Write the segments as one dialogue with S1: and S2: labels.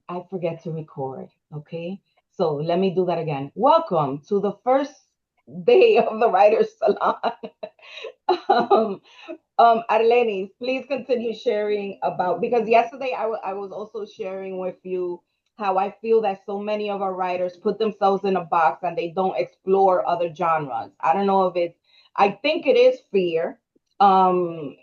S1: I forget to record. Okay. So let me do that again. Welcome to the first day of the Writer's Salon. um, Arlenis, please continue sharing about, because yesterday I was also sharing with you how I feel that so many of our writers put themselves in a box and they don't explore other genres. I don't know if it's, I think it is fear. Um,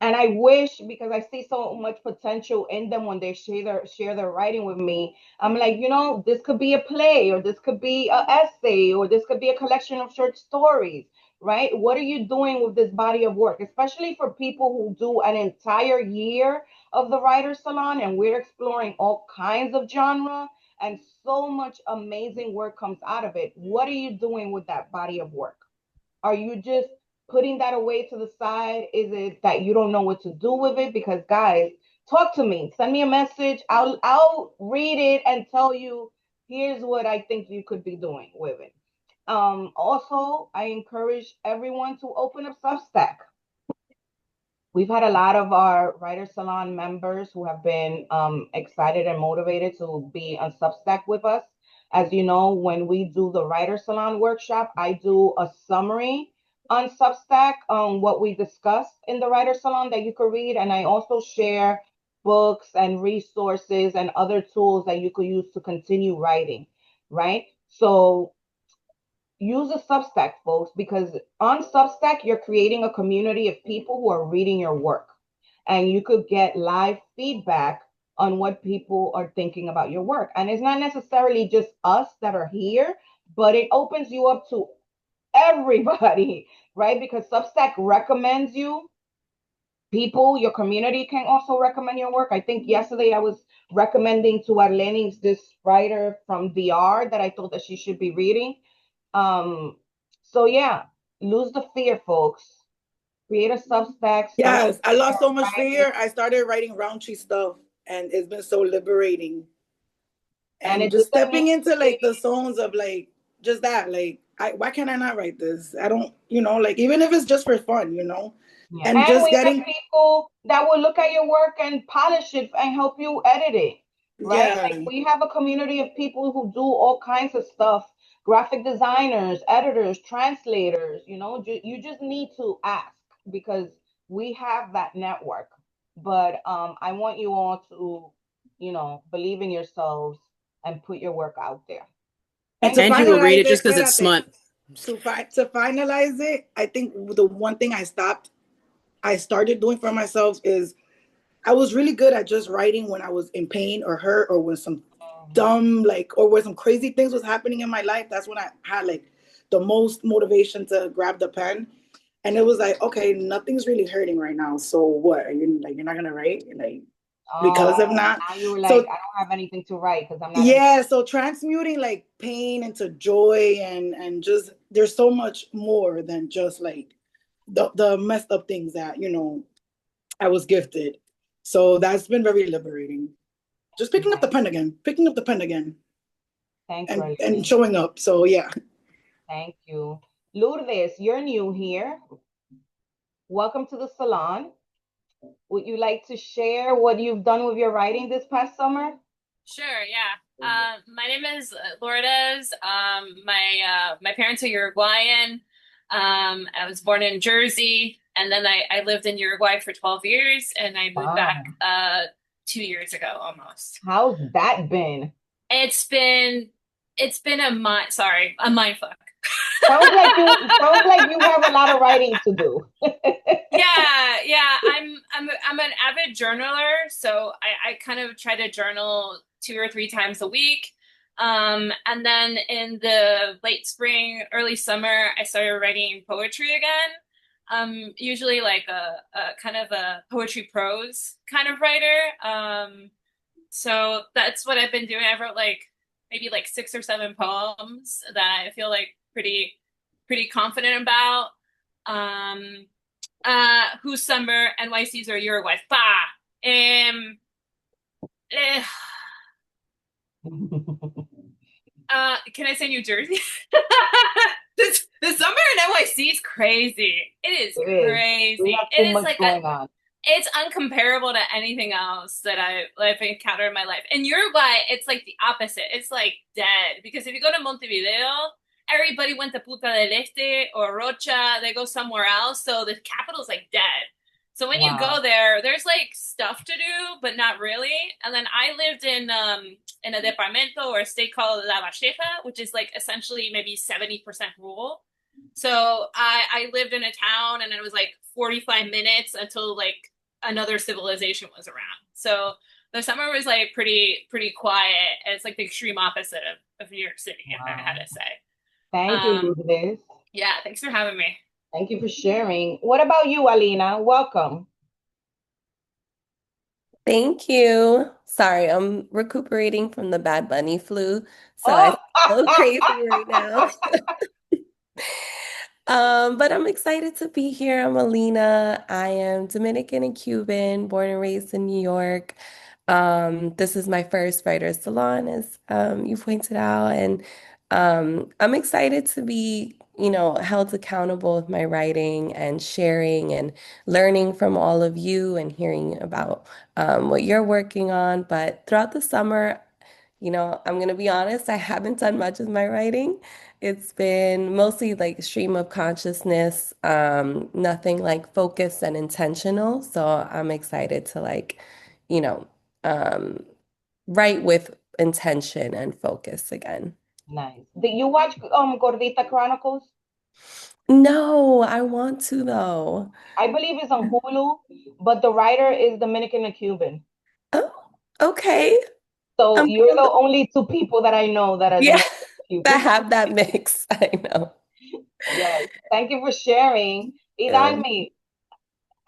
S1: and I wish, because I see so much potential in them when they share their writing with me. I'm like, this could be a play, or this could be an essay, or this could be a collection of short stories, right? What are you doing with this body of work, especially for people who do an entire year of the writer's salon, and we're exploring all kinds of genre, and so much amazing work comes out of it. What are you doing with that body of work? Are you just putting that away to the side? Is it that you don't know what to do with it? Because guys, talk to me. Send me a message. I'll read it and tell you, here's what I think you could be doing with it. Also, I encourage everyone to open up Substack. We've had a lot of our Writer Salon members who have been excited and motivated to be on Substack with us. As you know, when we do the Writer Salon workshop, I do a summary on Substack on what we discussed in the Writer Salon that you could read. And I also share books and resources and other tools that you could use to continue writing, right? So use a Substack, folks, because on Substack, you're creating a community of people who are reading your work. And you could get live feedback on what people are thinking about your work. And it's not necessarily just us that are here, but it opens you up to everybody, right? Because Substack recommends you people, your community can also recommend your work. I think yesterday I was recommending to Arlenis this writer from VR that I thought that she should be reading. um, so yeah, lose the fear, folks. Create a Substack, start
S2: Yes, I lost so much
S1: writing,
S2: fear. I started writing raunchy stuff, and it's been so liberating.
S1: and
S2: And
S1: it
S2: just
S1: doesn't
S2: stepping
S1: need to
S2: into
S1: be.
S2: like the zones of like just that, like, why can't I not write this? I don't, like even if it's just for fun,
S1: Yeah.
S2: and
S1: And
S2: just
S1: we have
S2: getting,
S1: people that will look at your work and polish it and help you edit it, right?
S2: yeah,
S1: Like we have a community of people who do all kinds of stuff, graphic designers, editors, translators, you just need to ask, because we have that network. But I want you all to, believe in yourselves and put your work out there.
S2: and to
S1: Thank
S3: And you will
S1: you.
S3: read
S2: finalize
S3: it just
S2: it,
S3: because it's
S2: espérate,
S3: smut.
S2: to finalize it, I think the one thing I started doing for myself is I was really good at just writing when I was in pain or hurt or when some
S1: Mhm.
S2: dumb, like, or when some crazy things was happening in my life. That's when I had like the most motivation to grab the pen. And it was like, okay, nothing's really hurting right now. So what? Are you like, you're not gonna write? Like, because of
S1: Oh,
S2: not.
S1: now you were like,
S2: So
S1: I don't have anything to write because I'm not in.
S2: yeah, so transmuting like pain into joy and just there's so much more than just like the messed up things that, I was gifted. So that's been very liberating. Just picking up the pen again,
S1: Thank you,
S2: and
S1: Arlene.
S2: showing up. So yeah.
S1: Thank you. Lourdes, you're new here. Welcome to the salon. Would you like to share what you've done with your writing this past summer?
S4: Sure, yeah. My name is Lourdes. My parents are Uruguayan. I was born in Jersey, and then I lived in Uruguay for 12 years, and I moved back
S1: Wow.
S4: 2 years ago almost.
S1: How's that been?
S4: It's been it's been a mind fuck.
S1: Sounds like you have a lot of writing to do.
S4: Yeah. I'm an avid journaler, so I kind of try to journal 2 or 3 times a week. And then in the late spring, early summer, I started writing poetry again. Usually like a kind of a poetry prose kind of writer. So that's what I've been doing. I wrote like maybe like 6 or 7 poems that I feel like pretty confident about. Um, whose summer NYC's or Uruguay? Pa. Eh, can I say New Jersey? The summer in NYC is crazy. It is
S1: It is. We
S4: crazy.
S1: have too
S4: It is
S1: much
S4: like
S1: going on.
S4: it's uncomparable to anything else that I've encountered in my life. In Uruguay, it's like the opposite. It's like dead. Because if you go to Montevideo, everybody went to Punta del Este or Rocha. They go somewhere else. So the capital's like dead. So when you
S1: Wow.
S4: go there, there's like stuff to do, but not really. And then I lived in a departamento or a state called La Valleja, which is like essentially maybe 70% rural. So I lived in a town and it was like 45 minutes until like another civilization was around. So the summer was like pretty quiet. It's like the extreme opposite of New York City, if I had
S1: Wow.
S4: to say.
S1: Thank you,
S4: Um,
S1: Lourdes.
S4: yeah, thanks for having me.
S1: Thank you for sharing. What about you, Alina? Welcome.
S3: Thank you. Sorry, I'm recuperating from the Bad Bunny flu, so I
S1: Oh,
S3: feel a little crazy right now. But I'm excited to be here. I'm Alina. I am Dominican and Cuban, born and raised in New York. This is my first writer's salon, as you pointed out, and I'm excited to be, held accountable with my writing and sharing and learning from all of you and hearing about what you're working on. But throughout the summer, I'm gonna be honest, I haven't done much of my writing. It's been mostly like stream of consciousness, nothing like focused and intentional. So I'm excited to you know, um, write with intention and focus again.
S1: nice. Did you watch Gordita Chronicles?
S3: No, I want to though.
S1: I believe it's on Hulu, but the writer is Dominican and Cuban.
S3: Oh, okay.
S1: So
S3: I'm
S1: you're
S3: gonna
S1: the
S3: look.
S1: only two people that I know that are
S3: Yeah,
S1: Dominican and
S3: that
S1: Cuban.
S3: have that mix. I know.
S1: Yes. Thank you for sharing.
S3: Yeah.
S1: Idanmi,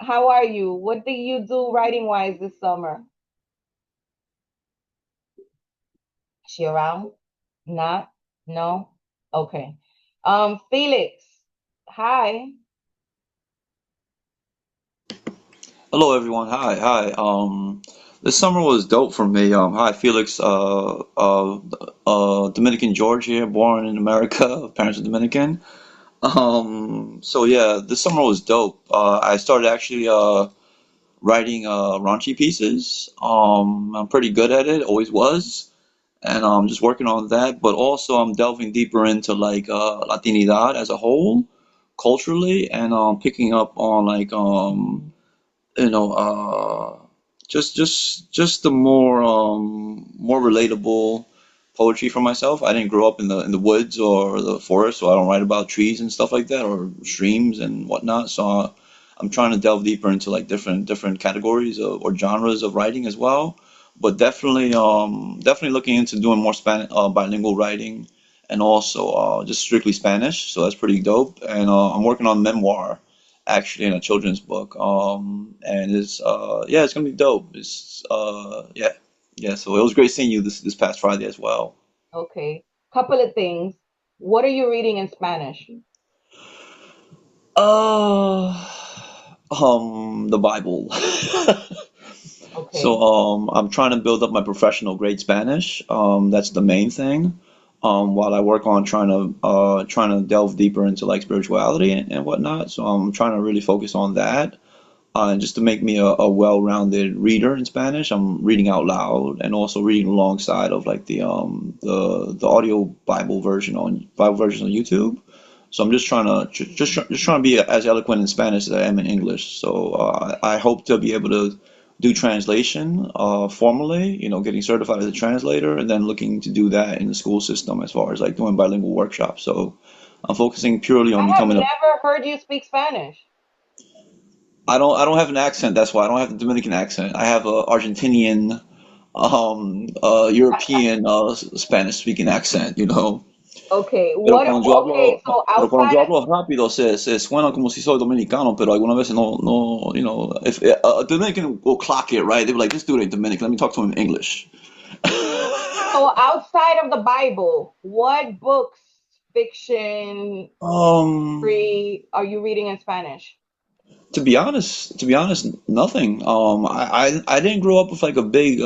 S1: how are you? What do you do writing wise this summer? Is she around? Not? No? Okay. Felix, hi.
S5: Hello, everyone. Hi. This summer was dope for me. Hi, Felix. Dominican George here, born in America. Parents are Dominican. So yeah, this summer was dope. I started actually writing raunchy pieces. I'm pretty good at it, always was, and I'm just working on that. But also, I'm delving deeper into like Latinidad as a whole, culturally, and picking up on like you know, just the more relatable poetry for myself. I didn't grow up in the woods or the forest, so I don't write about trees and stuff like that or streams and whatnot. So I'm trying to delve deeper into like different categories or genres of writing as well. But definitely looking into doing more bilingual writing and also just strictly Spanish. So that's pretty dope. And I'm working on memoir actually in a children's book. And it's yeah, it's gonna be dope. It's yeah. So it was great seeing you this past Friday as well.
S1: Okay. Couple of things. What are you reading in Spanish?
S5: Uh, the Bible. So
S1: Okay.
S5: I'm trying to build up my professional grade Spanish. That's the main thing. While I work on trying to delve deeper into like spirituality and whatnot. So I'm trying to really focus on that. And just to make me a well-rounded reader in Spanish, I'm reading out loud and also reading alongside of like the audio Bible version on YouTube. So I'm just trying to just trying to be as eloquent in Spanish as I am in English. So I hope to be able to do translation formally, getting certified as a translator, and then looking to do that in the school system as far as like doing bilingual workshops. So I'm focusing purely on
S1: I have
S5: becoming a
S1: never heard you speak Spanish.
S5: I don't have an accent. That's why I don't have the Dominican accent. I have a Argentinian, European, Spanish speaking accent.
S1: Okay.
S5: Pero
S1: What?
S5: cuando yo
S1: Okay.
S5: hablo,
S1: So
S5: pero cuando
S1: outside
S5: yo
S1: of,
S5: hablo rápido se suena como si soy dominicano, pero algunas veces no, if a Dominican will clock it, right? They'll be like, this dude ain't Dominican. Let me talk to him in English.
S1: so outside of the Bible, what books, fiction,
S5: Um,
S1: free, are you reading in Spanish?
S5: to be honest, nothing. I didn't grow up with like a big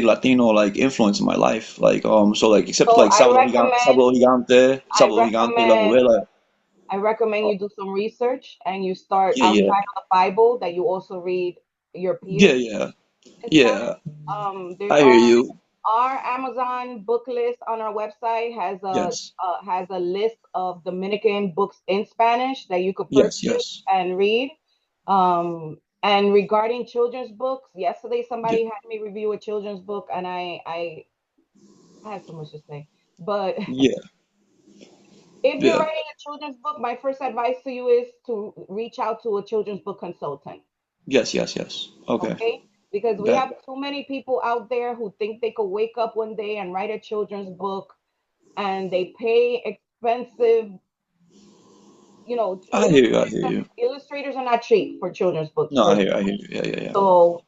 S5: Latino like influence in my life. Like so like except
S1: So
S5: like
S1: I
S5: Sábado Gigante, la
S1: recommend,
S5: novela.
S1: I recommend you do some research and you start
S5: Yeah,
S1: outside
S5: yeah.
S1: of the Bible that you also read your
S5: Yeah,
S1: peers
S5: yeah,
S1: in Spanish.
S5: yeah.
S1: There
S5: I hear
S1: are
S5: you.
S1: our Amazon book list on our website
S5: Yes,
S1: has a list of Dominican books in Spanish that you could
S5: yes,
S1: purchase
S5: yes.
S1: and read. And regarding children's books, yesterday
S5: Yeah,
S1: somebody had me review a children's book, and I had so much to say. But
S5: yeah,
S1: if you're
S5: yeah.
S1: writing a children's book, my first advice to you is to reach out to a children's book consultant.
S5: Yes, yes, yes. Okay.
S1: Okay? Because we
S5: Bet.
S1: have too many people out there who think they could wake up one day and write a children's book, and they pay expensive,
S5: I hear you. I hear you.
S1: illustrators are not cheap for children's books,
S5: No, I
S1: first.
S5: hear. I hear you. Yeah, yeah, yeah.
S1: So,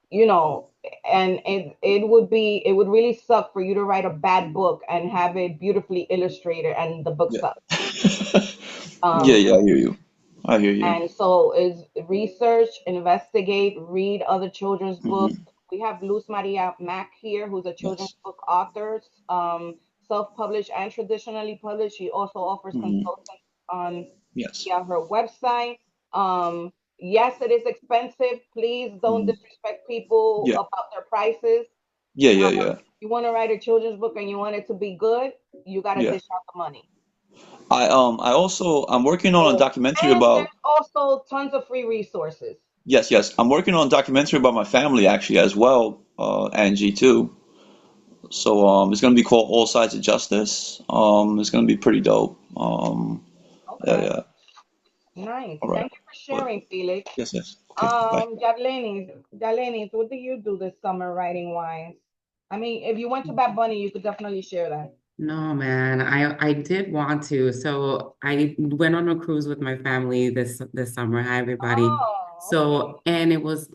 S1: you know, and it would really suck for you to write a bad book and have it beautifully illustrated and the book
S5: Yeah.
S1: sucks.
S5: Yeah,
S1: Um,
S5: yeah. I hear you. I hear you.
S1: And so is research, investigate, read other children's books.
S5: Hmm.
S1: We have Luz Maria Mack here, who's a children's
S5: Yes.
S1: book author, self-published and traditionally published. She also offers
S5: Hmm.
S1: consulting on
S5: Yes.
S1: via her website. Yes, it is expensive. Please don't
S5: Hmm.
S1: disrespect people
S5: Yeah.
S1: about their prices.
S5: Yeah, yeah, yeah.
S1: You want to write a children's book and you want it to be good, you got to
S5: Yeah.
S1: dish out the money.
S5: I'm working on a documentary
S1: And
S5: about.
S1: there's also tons of free resources.
S5: Yes, yes. I'm working on a documentary about my family actually as well, Angie too. So it's gonna be called All Sides of Justice. It's gonna be pretty dope. Yeah,
S1: Okay.
S5: yeah.
S1: Nice.
S5: All right.
S1: Thank you for
S5: But
S1: sharing, Felix.
S5: yes, yes. Okay. Bye.
S1: Darlenis, what do you do this summer writing wise? I mean, if you went to Bad Bunny, you could definitely share that.
S6: No, man, I did want to. So I went on a cruise with my family this summer. Hi, everybody.
S1: Oh, okay.
S6: So and it was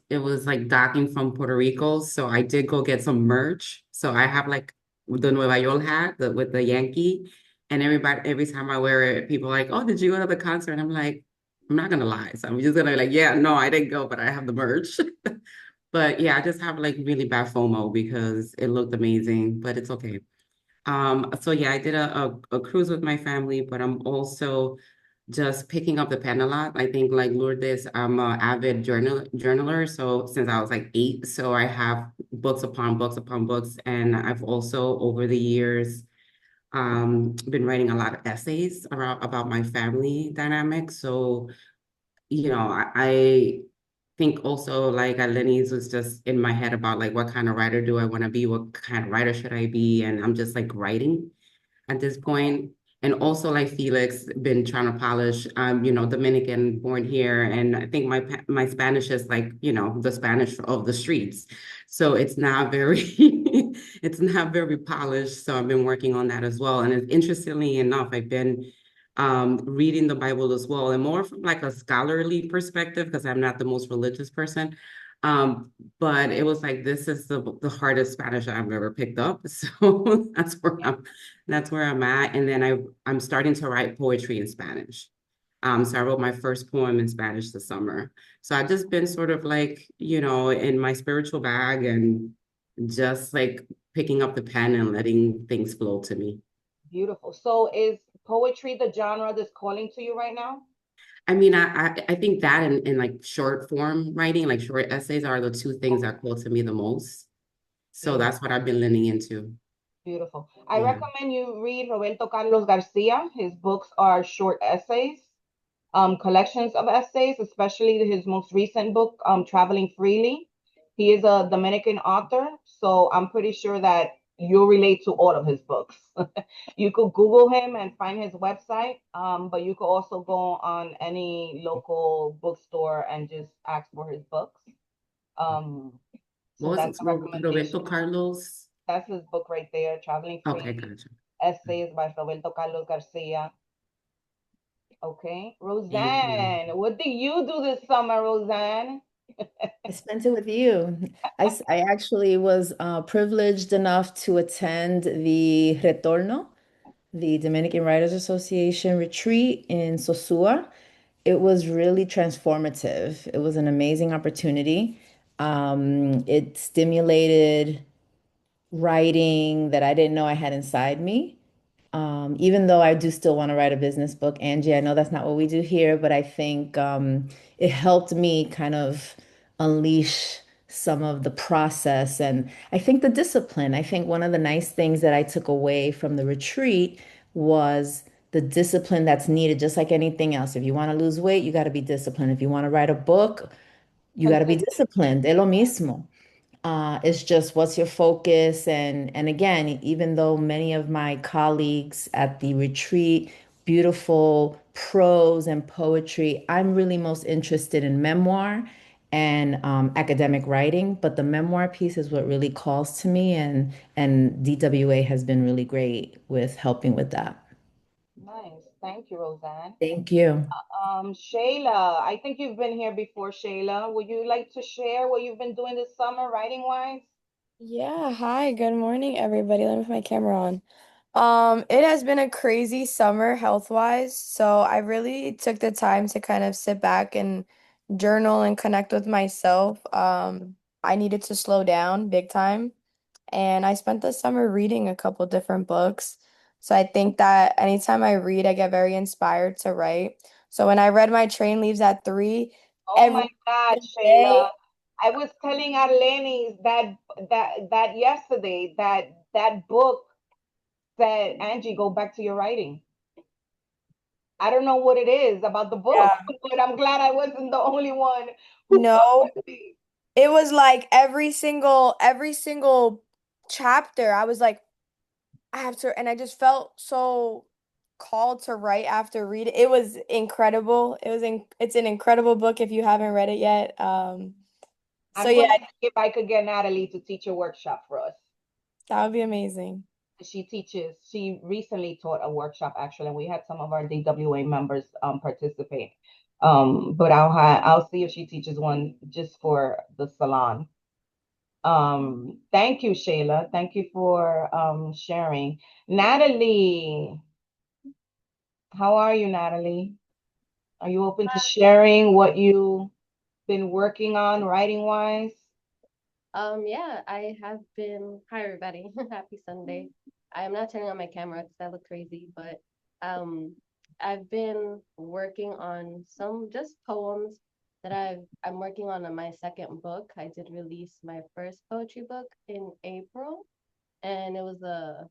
S6: like docking from Puerto Rico. So I did go get some merch. So I have like the Nueva York hat with the Yankee, and every time I wear it, people are like, "Oh, did you go to the concert?" And I'm like, I'm not gonna lie. So I'm just gonna be like, "Yeah, no, I didn't go, but I have the merch." But yeah, I just have like really bad FOMO because it looked amazing, but it's okay. So yeah, I did a cruise with my family, but I'm also just picking up the pen a lot. I think like Lourdes, I'm an avid journaler. So since I was like 8, so I have books upon books upon books. And I've also over the years been writing a lot of essays around about my family dynamics. So, I think also like Lenny's was just in my head about like what kind of writer do I want to be? What kind of writer should I be? And I'm just like writing at this point. And also like Felix, been trying to polish, Dominican born here. And I think my Spanish is like, the Spanish of the streets. So it's not very, it's not very polished. So I've been working on that as well. And interestingly enough, I've been reading the Bible as well, and more from like a scholarly perspective, because I'm not the most religious person. But it was like this is the hardest Spanish I've ever picked up. So that's where I'm at. And then I'm starting to write poetry in Spanish. So I wrote my first poem in Spanish this summer. So I've just been sort of like, in my spiritual bag and just like picking up the pen and letting things flow to me.
S1: Beautiful. So is poetry the genre that's calling to you right now?
S6: I mean, I think that and like short form writing, like short essays are the two things
S1: Okay.
S6: that call to me the most. So that's what
S1: Beautiful.
S6: I've been leaning into.
S1: Beautiful. I
S6: Yeah.
S1: recommend you read Roberto Carlos Garcia. His books are short essays, collections of essays, especially his most recent book, Traveling Freely. He is a Dominican author, so I'm pretty sure that you'll relate to all of his books. You could Google him and find his website, but you could also go on any local bookstore and just ask for his books. Um,
S6: What
S1: so
S6: was
S1: that's
S6: it?
S1: a recommendation.
S6: Roberto Carlos?
S1: That's his book right there, Traveling
S6: Okay,
S1: Freely,
S6: gotcha.
S1: Essays by Roberto Carlos Garcia. Okay.
S6: Thank you.
S1: Roseanne, what do you do this summer, Roseanne?
S7: I spent it with you. I actually was privileged enough to attend the Retorno, the Dominican Writers Association retreat in Sosua. It was really transformative. It was an amazing opportunity. It stimulated writing that I didn't know I had inside me. Even though I do still want to write a business book, Angie, I know that's not what we do here, but I think it helped me kind of unleash some of the process and I think the discipline. I think one of the nice things that I took away from the retreat was the discipline that's needed, just like anything else. If you want to lose weight, you got to be disciplined. If you want to write a book, you got to be
S1: Consistent.
S7: disciplined. Es lo mismo. It's just what's your focus, and again, even though many of my colleagues at the retreat, beautiful prose and poetry, I'm really most interested in memoir and academic writing, but the memoir piece is what really calls to me, and DWA has been really great with helping with that.
S1: Nice. Thank you, Roseanne.
S7: Thank you.
S1: Shayla, I think you've been here before, Shayla. Would you like to share what you've been doing this summer writing wise?
S8: Yeah, hi, good morning, everybody. Let me put my camera on. It has been a crazy summer health-wise, so I really took the time to kind of sit back and journal and connect with myself. I needed to slow down big time, and I spent the summer reading a couple different books. So I think that anytime I read, I get very inspired to write. So when I read My Train Leaves at 3
S1: Oh
S8: every
S1: my God,
S8: day,
S1: Shayla. I was telling Arlenis that yesterday that book said, Angie, go back to your writing. I don't know what it is about the book,
S8: yeah,
S1: but I'm glad I wasn't the only one who felt
S8: no.
S1: that way.
S8: It was like every single chapter, I was like, I have to, and I just felt so called to write after read. It was incredible. It's an incredible book if you haven't read it yet. So
S1: I'm
S8: yeah,
S1: going to see if I could get Natalie to teach a workshop for us.
S8: that would be amazing.
S1: She recently taught a workshop actually, and we had some of our DWA members participate. But I'll see if she teaches one just for the salon. Thank you, Shayla. Thank you for sharing. Natalie, how are you, Natalie? Are you open to sharing what you've been working on writing wise?
S9: Yeah, I have been. Hi, everybody. Happy Sunday. I'm not turning on my camera because I look crazy, but um, I've been working on some just poems that I'm working on my second book. I did release my first poetry book in April, and it was a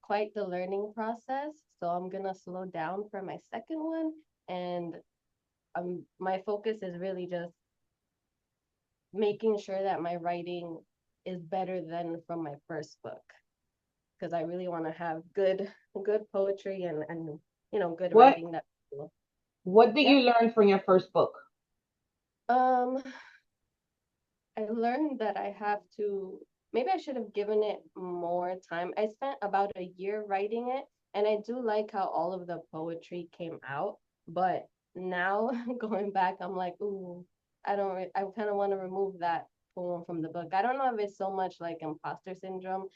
S9: quite the learning process. So I'm gonna slow down for my second one, and my focus is really just making sure that my writing is better than from my first book because I really want to have good poetry and good
S1: What
S9: writing that
S1: what did
S9: yeah.
S1: you learn from your first book?
S9: um I learned that I have to, maybe I should have given it more time. I spent about a year writing it, and I do like how all of the poetry came out. But now going back, I'm like, ooh, I kind of want to remove that poem from the book. I don't know if it's so much like imposter syndrome,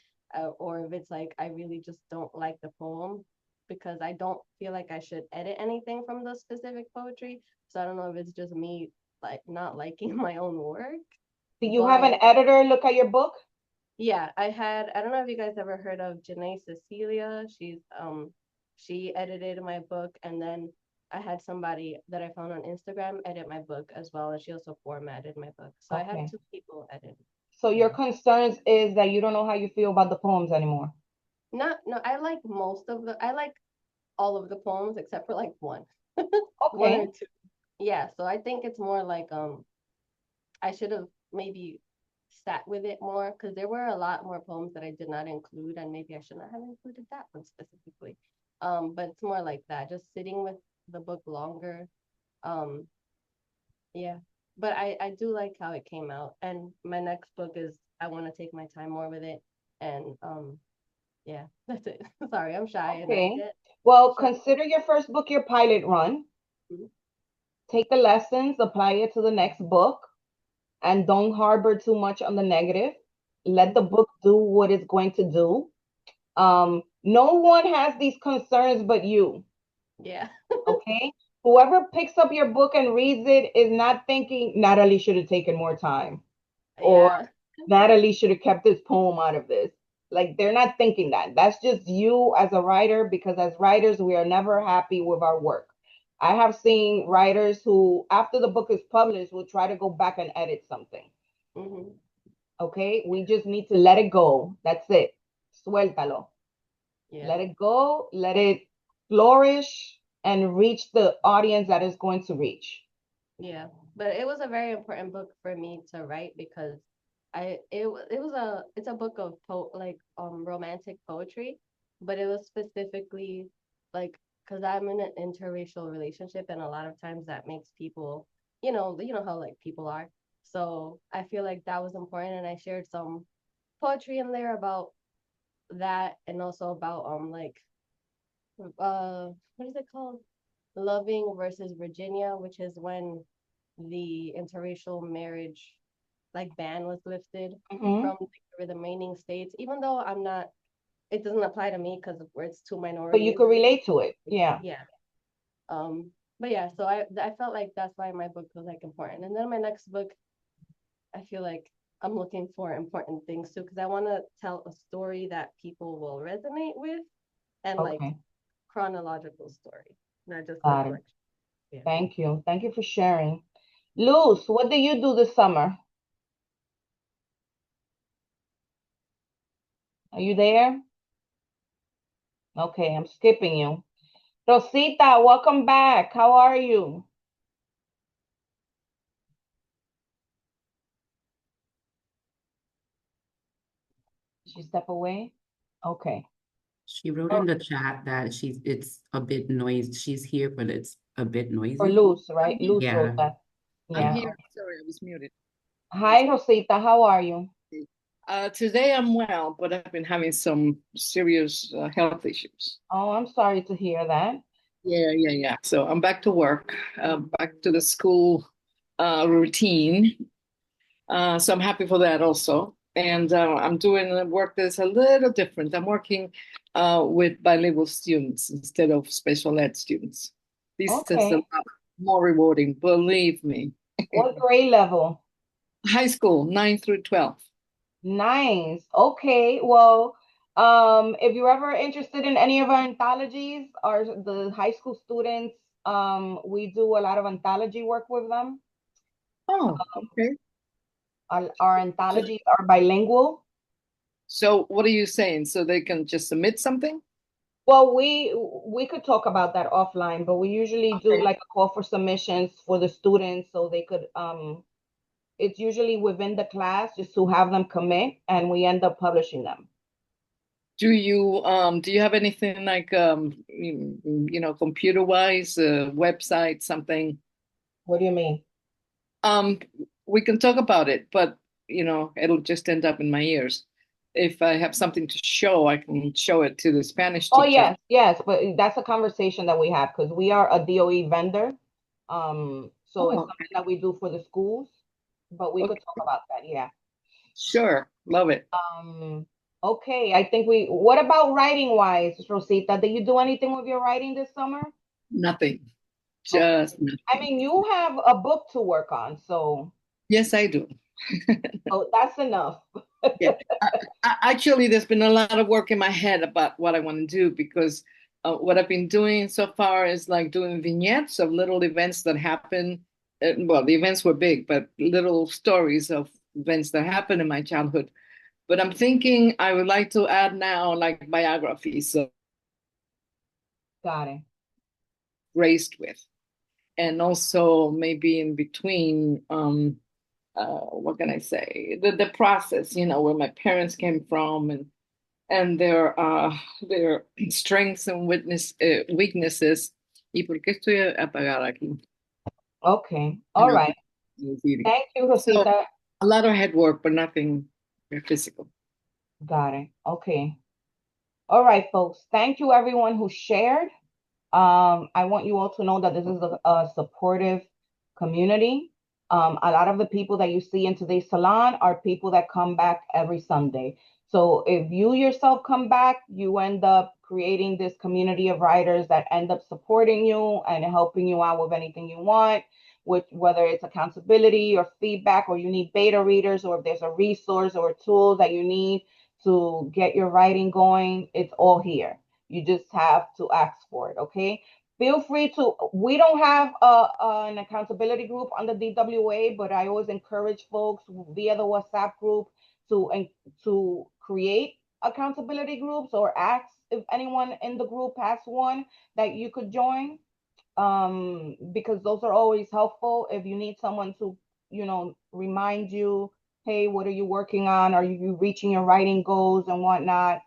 S9: or if it's like I really just don't like the poem because I don't feel like I should edit anything from the specific poetry. So I don't know if it's just me like not liking my own work.
S1: Did you have an
S9: But
S1: editor look at your book?
S9: yeah, I don't know if you guys ever heard of Janae Cecilia. She edited my book, and then I had somebody that I found on Instagram edit my book as well, and she also formatted my book. So I had
S1: Okay.
S9: two people edit.
S1: So your
S9: Yeah.
S1: concerns is that you don't know how you feel about the poems anymore.
S9: Not no, I like all of the poems except for like one. One or
S1: Okay.
S9: two. Yeah, so I think it's more like I should have maybe sat with it more because there were a lot more poems that I did not include, and maybe I should not have included that one specifically. But it's more like that, just sitting with the book longer. Um, yeah. But I do like how it came out. And my next book is I want to take my time more with it. And yeah, that's it. Sorry, I'm shy and I
S1: Okay.
S9: get
S1: Well,
S9: shy.
S1: consider your first book your pilot run.
S9: Mhm.
S1: Take the lessons, apply it to the next book, and don't harbor too much on the negative. Let the book do what it's going to do. No one has these concerns but you.
S9: Yeah.
S1: Okay. Whoever picks up your book and reads it is not thinking Natalie should have taken more time, or
S9: Yeah.
S1: Natalie should have kept this poem out of this. Like they're not thinking that. That's just you as a writer, because as writers, we are never happy with our work. I have seen writers who, after the book is published, will try to go back and edit something.
S9: Mm-hmm.
S1: Okay, we just need to let it go. That's it. Suéltalo.
S9: Yeah.
S1: Let it go, let it flourish, and reach the audience that is going to reach.
S9: Yeah, but it was a very important book for me to write because it's a book of romantic poetry, but it was specifically like because I'm in an interracial relationship, and a lot of times that makes people, you know how like people are. So I feel like that was important, and I shared some poetry in there about that, and also about what is it called? Loving versus Virginia, which is when the interracial marriage like ban was lifted
S1: Mhm.
S9: from the remaining states. Even though it doesn't apply to me because it's two
S1: But you
S9: minorities.
S1: could relate to it. Yeah.
S9: Yeah. But yeah, so I felt like that's why my book was like important. And then my next book, I feel like I'm looking for important things too because I want to tell a story that people will resonate with and like
S1: Okay.
S9: chronological story, not just a
S1: Got it.
S9: collection. Yeah.
S1: Thank you. Thank you for sharing. Luz, what do you do this summer? Are you there? Okay, I'm skipping you. Rosita, welcome back. How are you? Did she step away? Okay.
S6: She wrote
S1: Oh,
S6: in the chat that it's a bit noisy. She's here, but it's a bit
S1: for
S6: noisy.
S1: Luz,
S2: I'm
S1: right?
S2: here.
S1: Luz wrote
S6: Yeah.
S1: that.
S2: I'm
S1: Yeah.
S2: here. Sorry, I was muted.
S1: Hi, Rosita. How are you?
S2: Today I'm well, but I've been having some serious health issues.
S1: Oh, I'm sorry to hear that.
S2: Yeah. So I'm back to work, back to the school routine. So I'm happy for that also. And I'm doing work that's a little different. I'm working with bilingual students instead of special ed students. This is a
S1: Okay.
S2: lot more rewarding, believe me.
S1: What grade level?
S2: High school, 9 through 12.
S1: Nice. Okay. Well, if you're ever interested in any of our anthologies or the high school students, we do a lot of anthology work with them.
S2: Oh, okay.
S1: Our anthologies are bilingual.
S2: So what are you saying? So they can just submit something?
S1: Well, we could talk about that offline, but we usually do
S2: Okay.
S1: like a call for submissions for the students so they could it's usually within the class just to have them commit and we end up publishing them.
S2: Do you have anything like computer wise, website, something?
S1: What do you mean?
S2: Um, we can talk about it, but it'll just end up in my ears. If I have something to show, I can show it to the Spanish
S1: Oh,
S2: teacher.
S1: yes, but that's a conversation that we have because we are a DOE vendor. So it's
S2: Oh,
S1: something that we do for the schools, but we could
S2: okay.
S1: talk about that, yeah.
S2: Sure. Love it.
S1: Okay, I think what about writing wise, Rosita? Did you do anything with your writing this summer?
S2: Nothing.
S1: Okay.
S2: Just
S1: I
S2: nothing.
S1: mean, you have a book to work on,
S2: Yes, I do.
S1: so that's enough.
S2: Yeah. Actually, there's been a lot of work in my head about what I want to do because what I've been doing so far is like doing vignettes of little events that happen. Well, the events were big, but little stories of events that happened in my childhood. But I'm thinking I would like to add now like biographies, so
S1: Got it.
S2: raised with, and also maybe in between. What can I say? The process, where my parents came from and their strengths and weaknesses. ¿Y por qué estoy apagada aquí?
S1: Okay.
S2: I
S1: All
S2: know.
S1: right. Thank you,
S2: So
S1: Rosita.
S2: a lot of head work, but nothing physical.
S1: Got it. Okay. All right, folks. Thank you, everyone who shared. I want you all to know that this is a supportive community. A lot of the people that you see in today's salon are people that come back every Sunday. So if you yourself come back, you end up creating this community of writers that end up supporting you and helping you out with anything you want, with whether it's accountability or feedback, or you need beta readers, or if there's a resource or a tool that you need to get your writing going, it's all here. You just have to ask for it, okay? feel free to, we don't have an accountability group on the DWA, but I always encourage folks via the WhatsApp group to create accountability groups or ask if anyone in the group has one that you could join, because those are always helpful if you need someone to, remind you, hey, what are you working on? Are you reaching your writing goals and whatnot?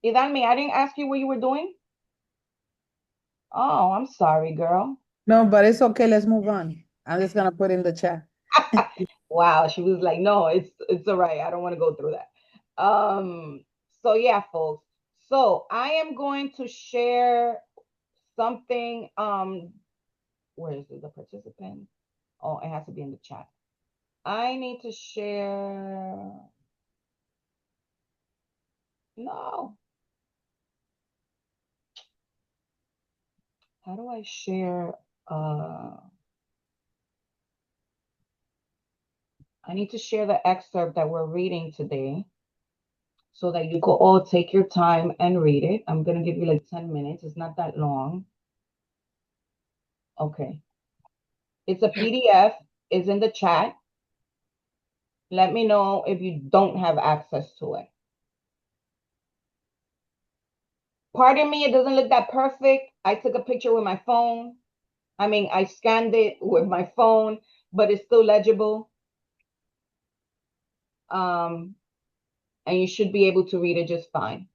S1: Idanmi, I didn't ask you what you were doing. Oh, I'm sorry, girl.
S10: No, but it's okay. Let's move on. I'm just gonna put in the chat.
S1: Wow, she was like, no, it's all right. I don't want to go through that. So yeah, folks. So I am going to share something. Where is it, the participant? Oh, it has to be in the chat. I need to share. No. How do I share? I need to share the excerpt that we're reading today so that you could all take your time and read it. I'm going to give you like 10 minutes. It's not that long. Okay. It's a PDF. It's in the chat. Let me know if you don't have access to it. Pardon me, it doesn't look that perfect. I took a picture with my phone. I mean, I scanned it with my phone, but it's still legible. And you should be able to read it just fine.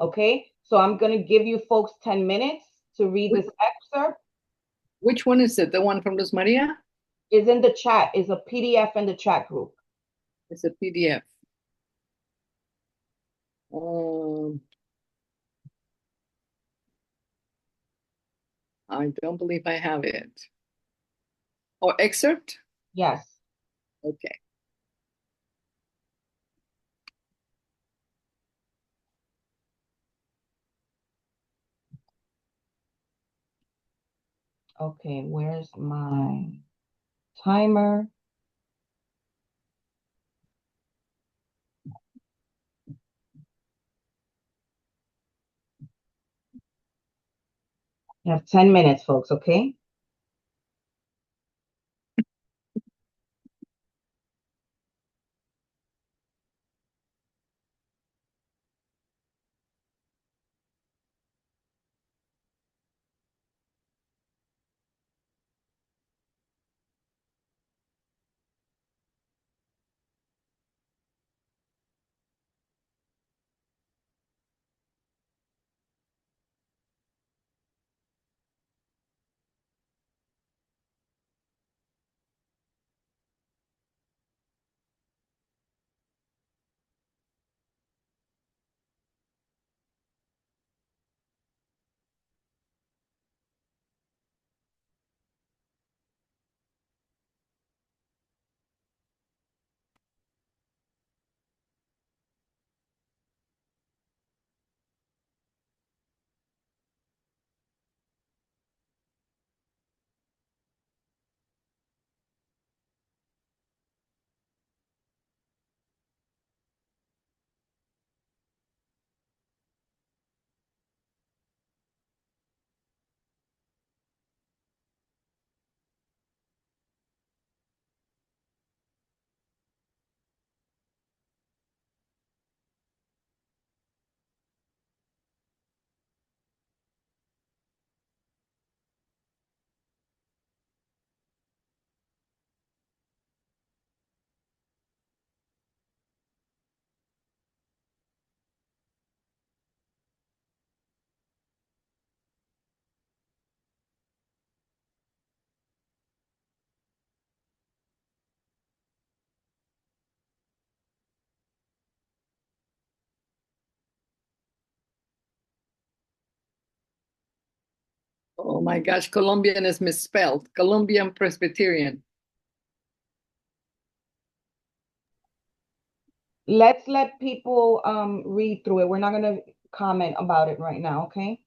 S1: Okay, so I'm going to give you folks 10 minutes to read this excerpt.
S11: Which one is it? The one from Luz Maria?
S1: Is in the chat. Is a PDF in the chat group.
S11: It's a PDF. I don't believe I have it. Or excerpt?
S1: Yes.
S11: Okay.
S1: Okay, where's my timer? You have 10 minutes, folks, okay?
S11: Oh my gosh, Colombian is misspelled. Colombian Presbyterian.
S1: Let's let people read through it. We're not going to comment about it right now, okay?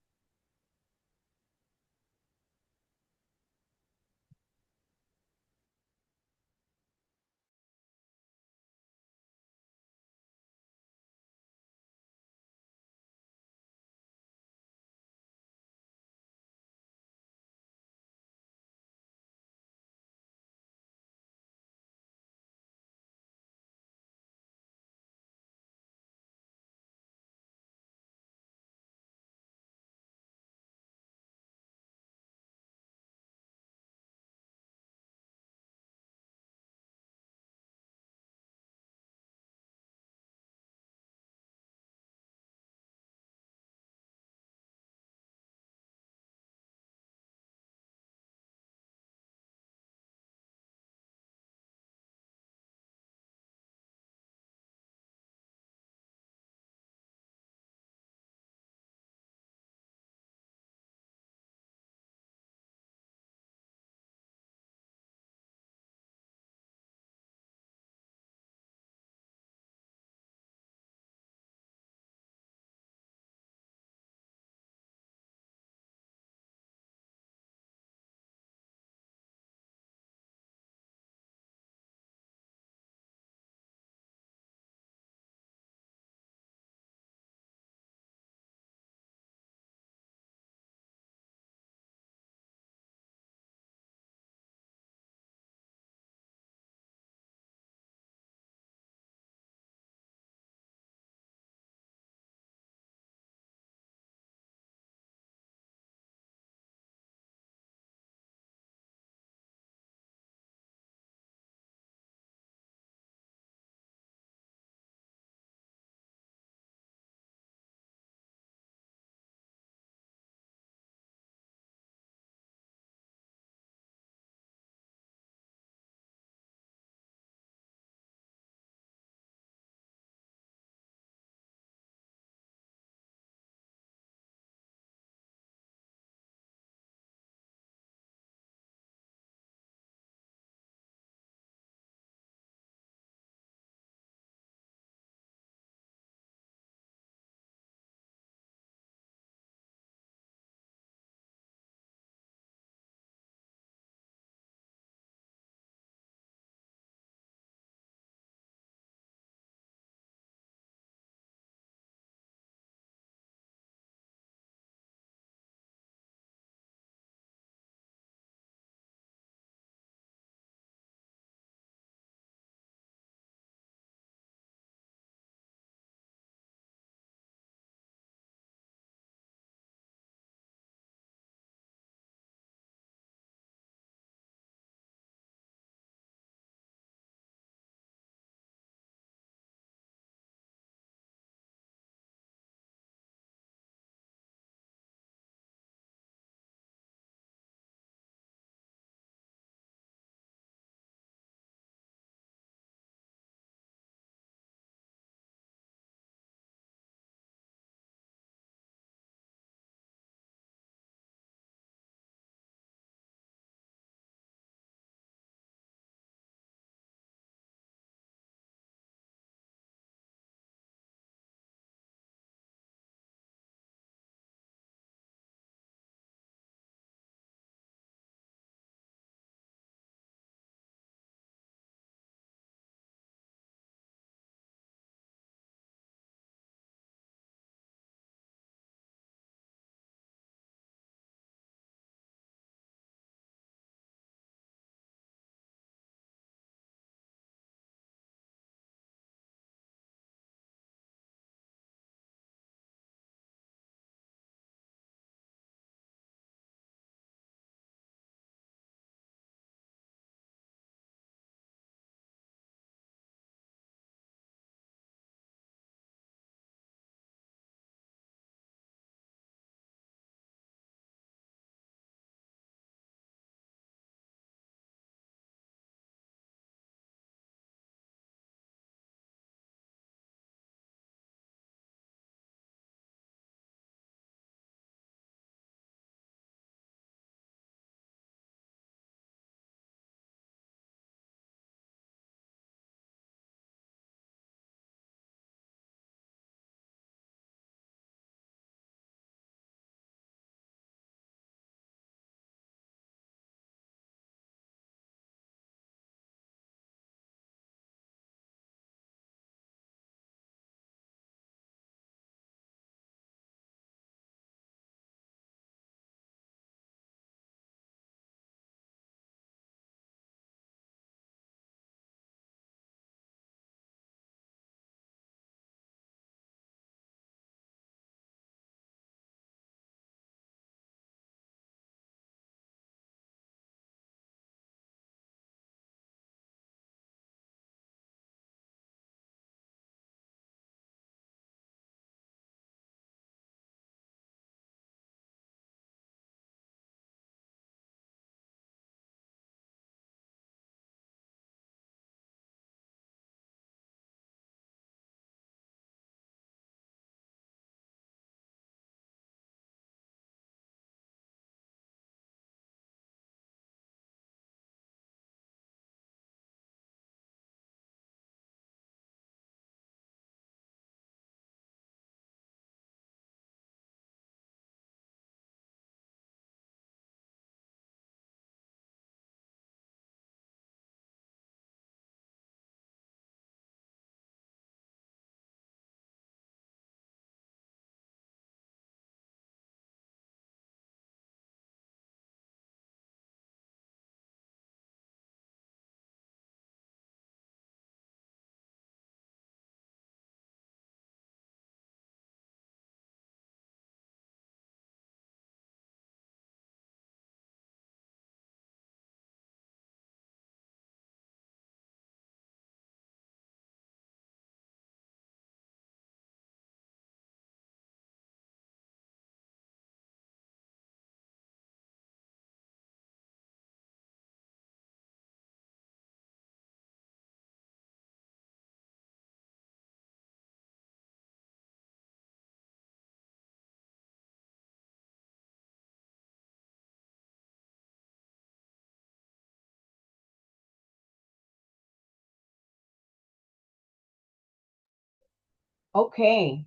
S1: Okay.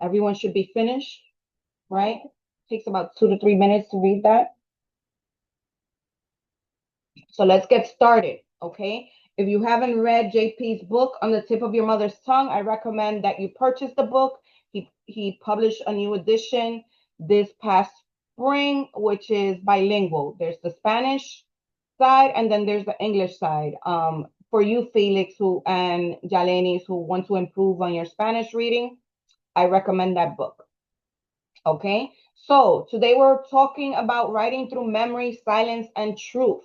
S1: Everyone should be finished, right? Takes about 2 to 3 minutes to read that. So let's get started, okay? If you haven't read JP's book, On the Tip of Your Mother's Tongue, I recommend that you purchase the book. He published a new edition this past spring, which is bilingual. There's the Spanish side, and then there's the English side. For you, Felix, and Jalenis, who want to improve on your Spanish reading, I recommend that book. Okay, so today we're talking about writing through memory, silence, and truth.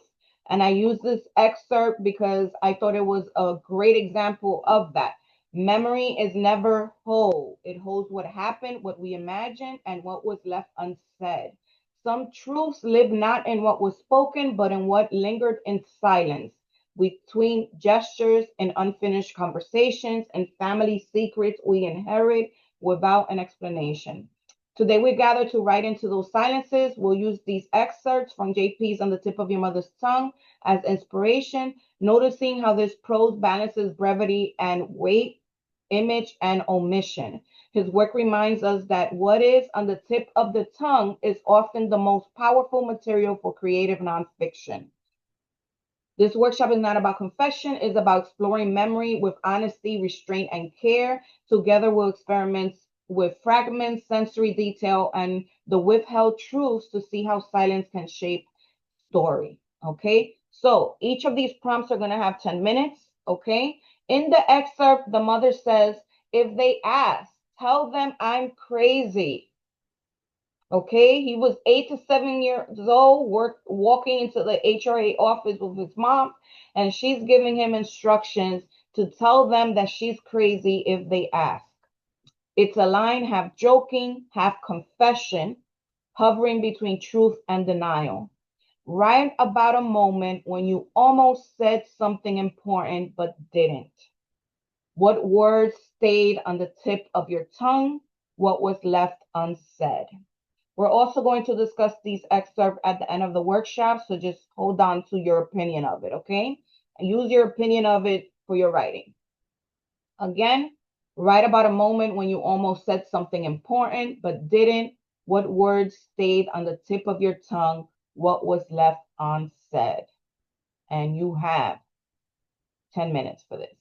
S1: And I use this excerpt because I thought it was a great example of that. Memory is never whole. It holds what happened, what we imagined, and what was left unsaid. Some truths live not in what was spoken, but in what lingered in silence, between gestures and unfinished conversations and family secrets we inherit without an explanation. Today we gather to write into those silences. We'll use these excerpts from JP's On the Tip of Your Mother's Tongue as inspiration, noticing how this prose balances brevity and weight, image and omission. His work reminds us that what is on the tip of the tongue is often the most powerful material for creative nonfiction. This workshop is not about confession, it's about exploring memory with honesty, restraint, and care. Together we'll experiment with fragments, sensory detail, and the withheld truths to see how silence can shape story. Okay, so each of these prompts are going to have 10 minutes. Okay, in the excerpt, the mother says, if they ask, tell them I'm crazy. Okay, he was 8 to 7 years old, walking into the HRA office with his mom, and she's giving him instructions to tell them that she's crazy if they ask. It's a line half joking, half confession, hovering between truth and denial. Write about a moment when you almost said something important but didn't. What words stayed on the tip of your tongue? What was left unsaid? We're also going to discuss these excerpts at the end of the workshop, so just hold on to your opinion of it, okay? And use your opinion of it for your writing. Again, write about a moment when you almost said something important but didn't. What words stayed on the tip of your tongue? What was left unsaid? And you have 10 minutes for this.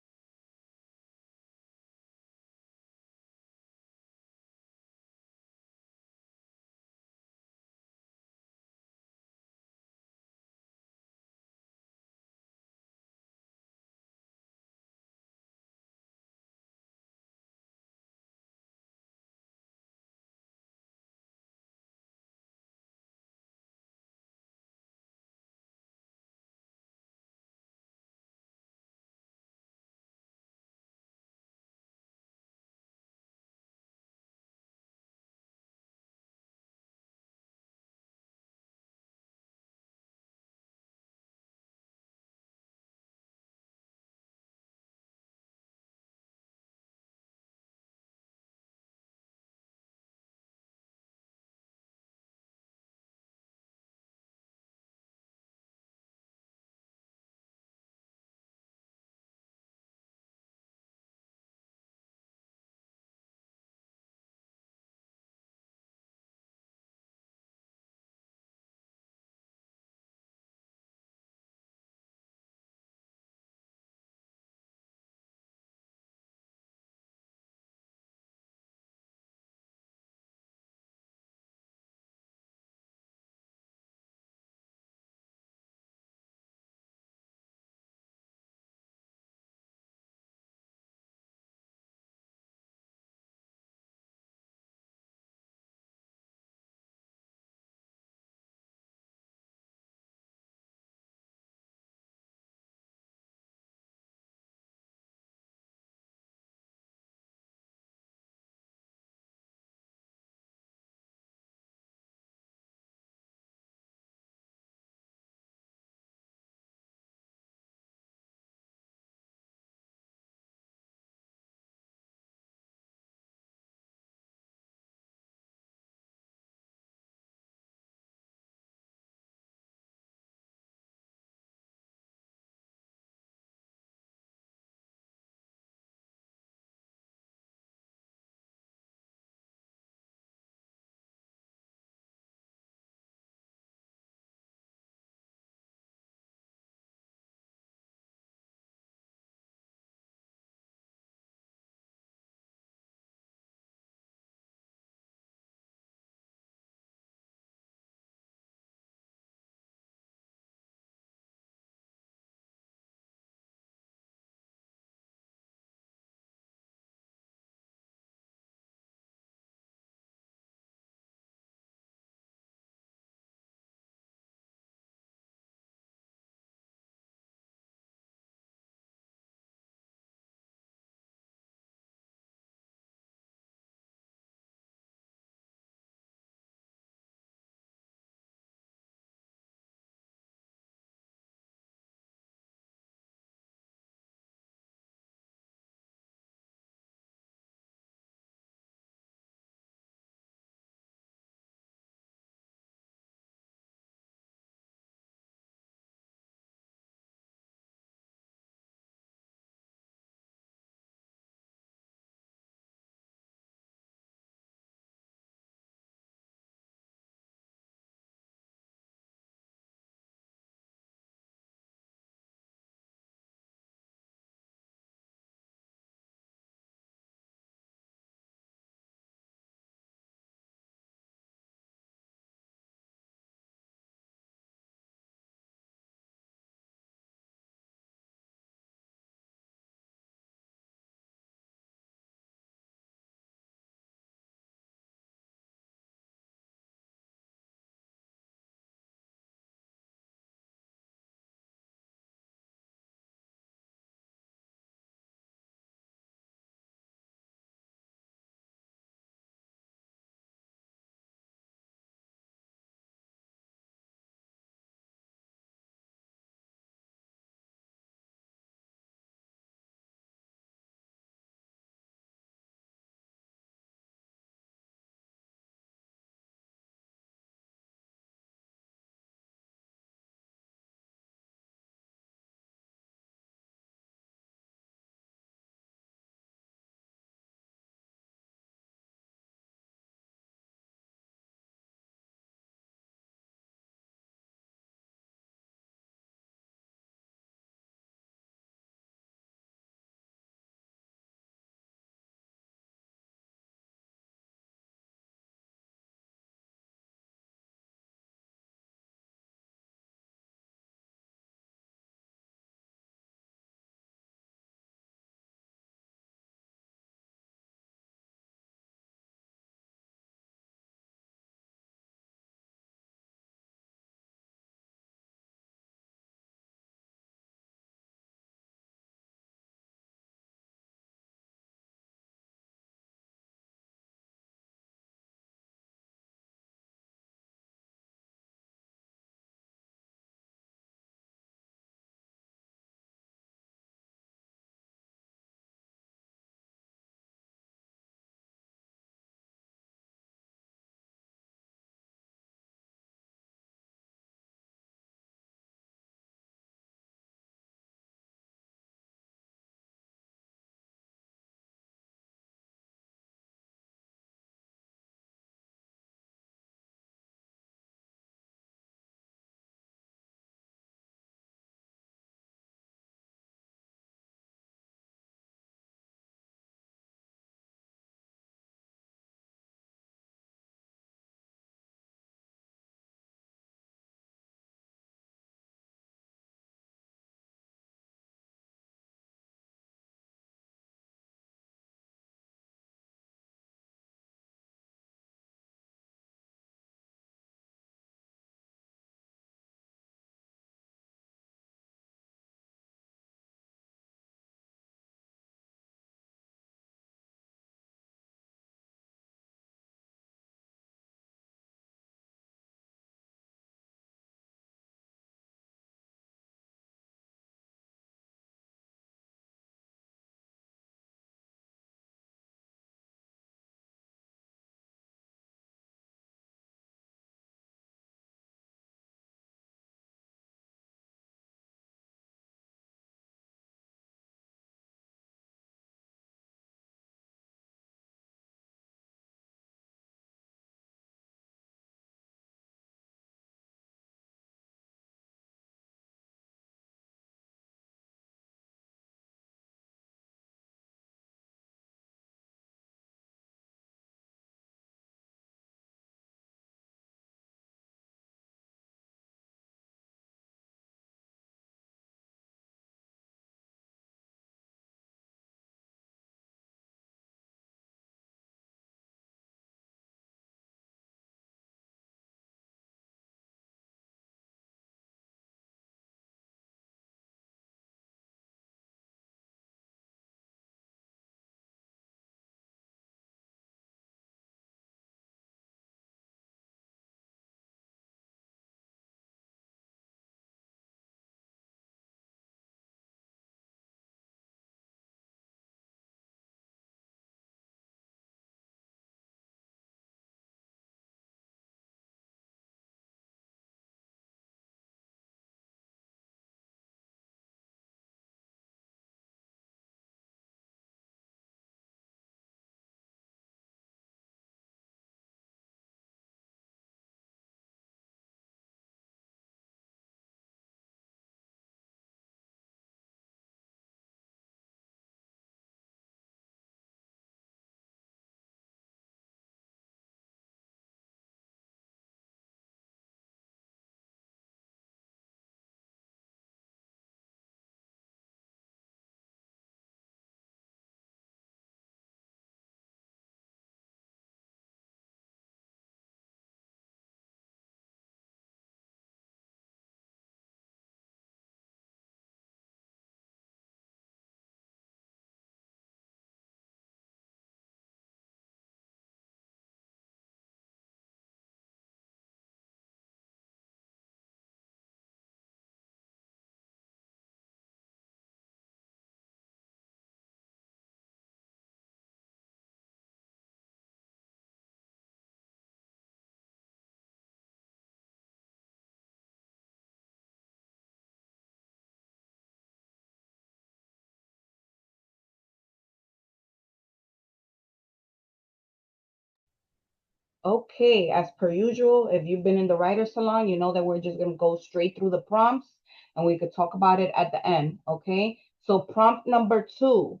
S1: Okay, as per usual, if you've been in the writer salon, you know that we're just going to go straight through the prompts and we could talk about it at the end. Okay, so prompt number 2.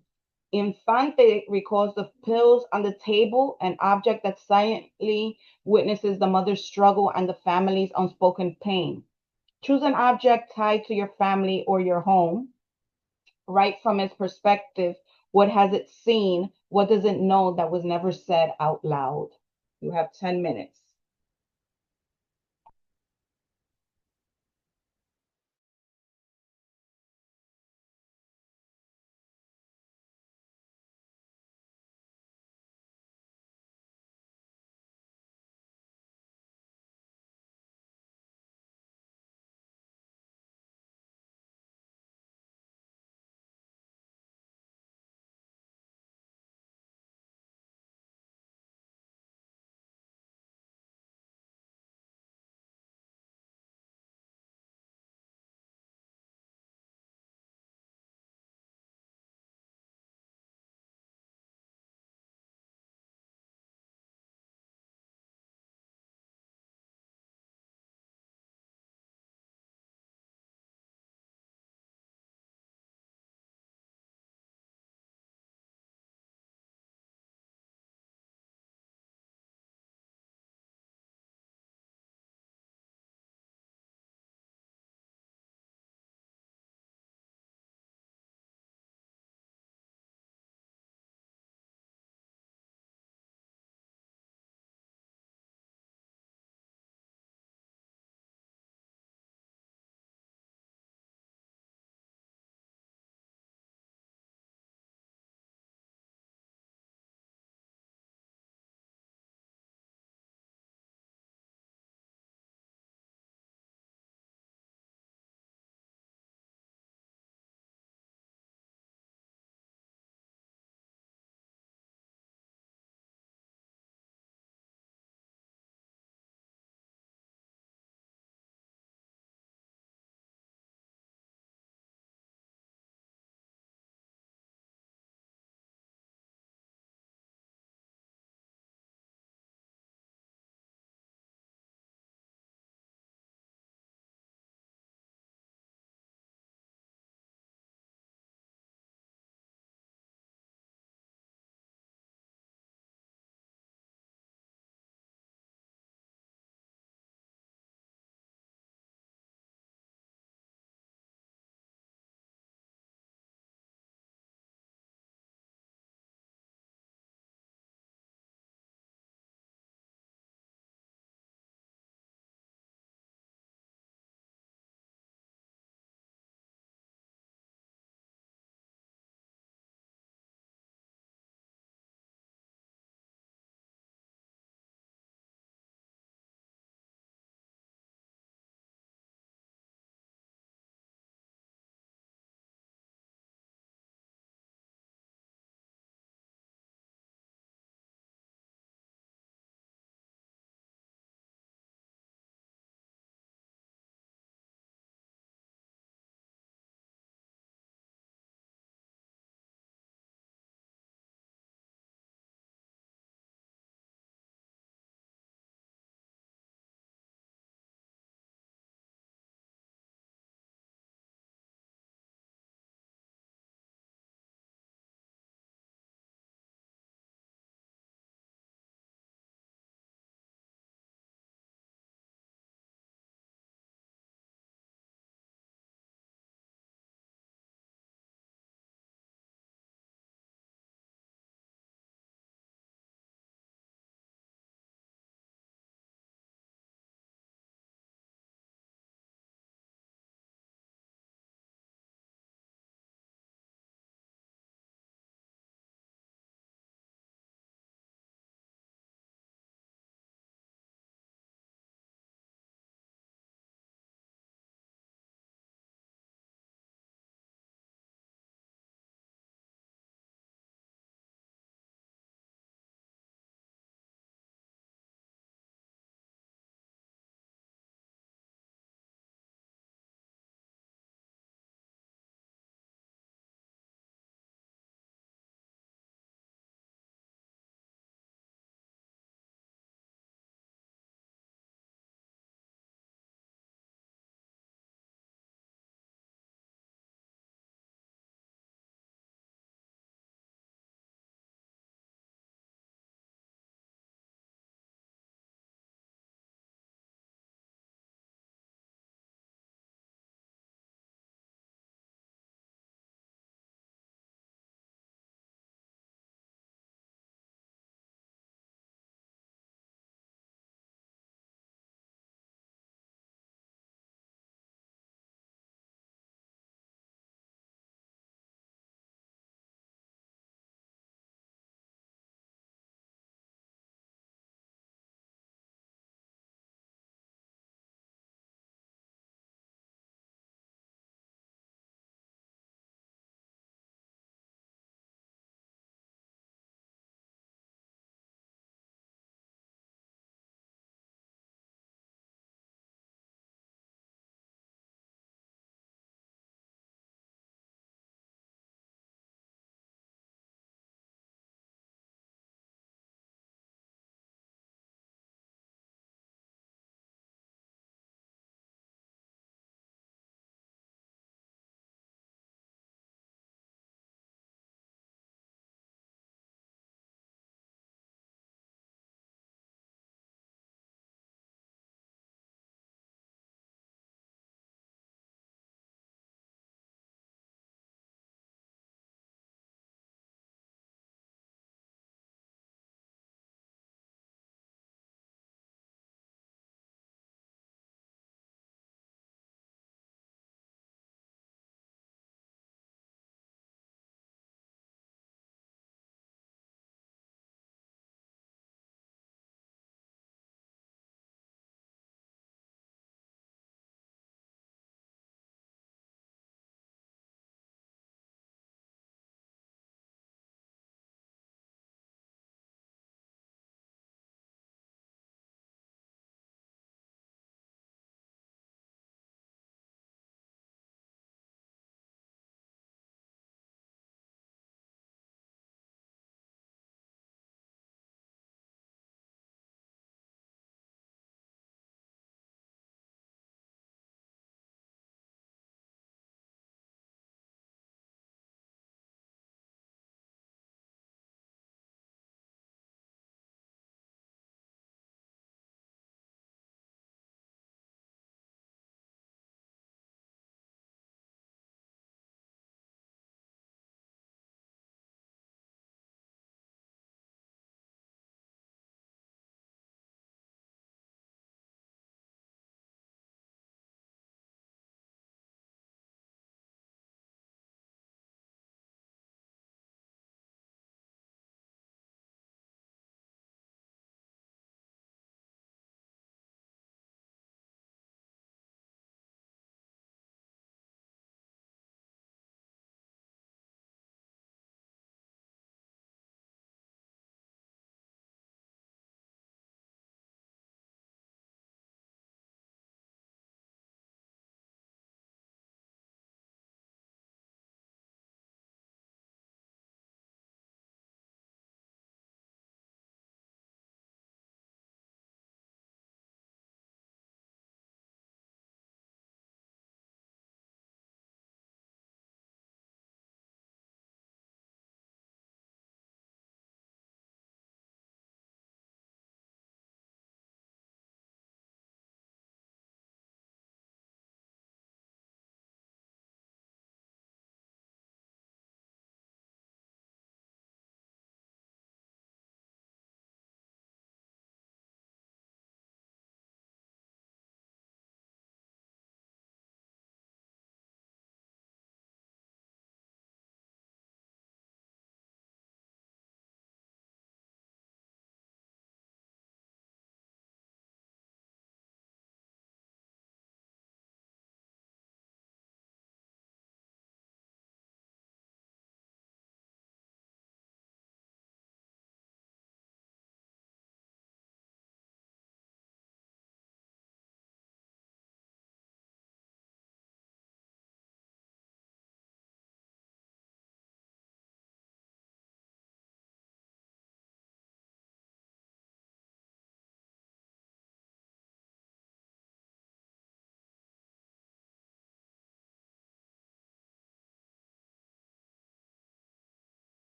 S1: Infante recalls the pills on the table, an object that silently witnesses the mother's struggle and the family's unspoken pain. Choose an object tied to your family or your home. Write from its perspective. What has it seen? What does it know that was never said out loud? You have 10 minutes.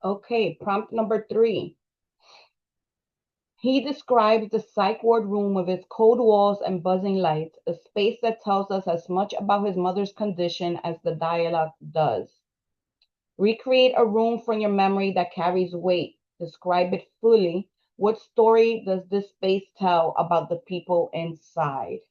S1: Okay, prompt number 3. He describes the psych ward room with its cold walls and buzzing lights, a space that tells us as much about his mother's condition as the dialogue does. Recreate a room from your memory that carries weight. Describe it fully. What story does this space tell about the people inside?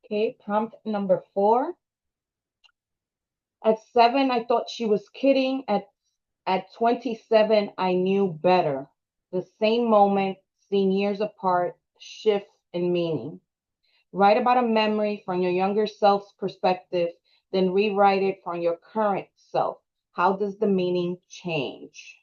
S1: Okay, prompt number 4. At 7, I thought she was kidding. At 27, I knew better. The same moment, seen years apart, shift in meaning. Write about a memory from your younger self's perspective, then rewrite it from your current self. How does the meaning change?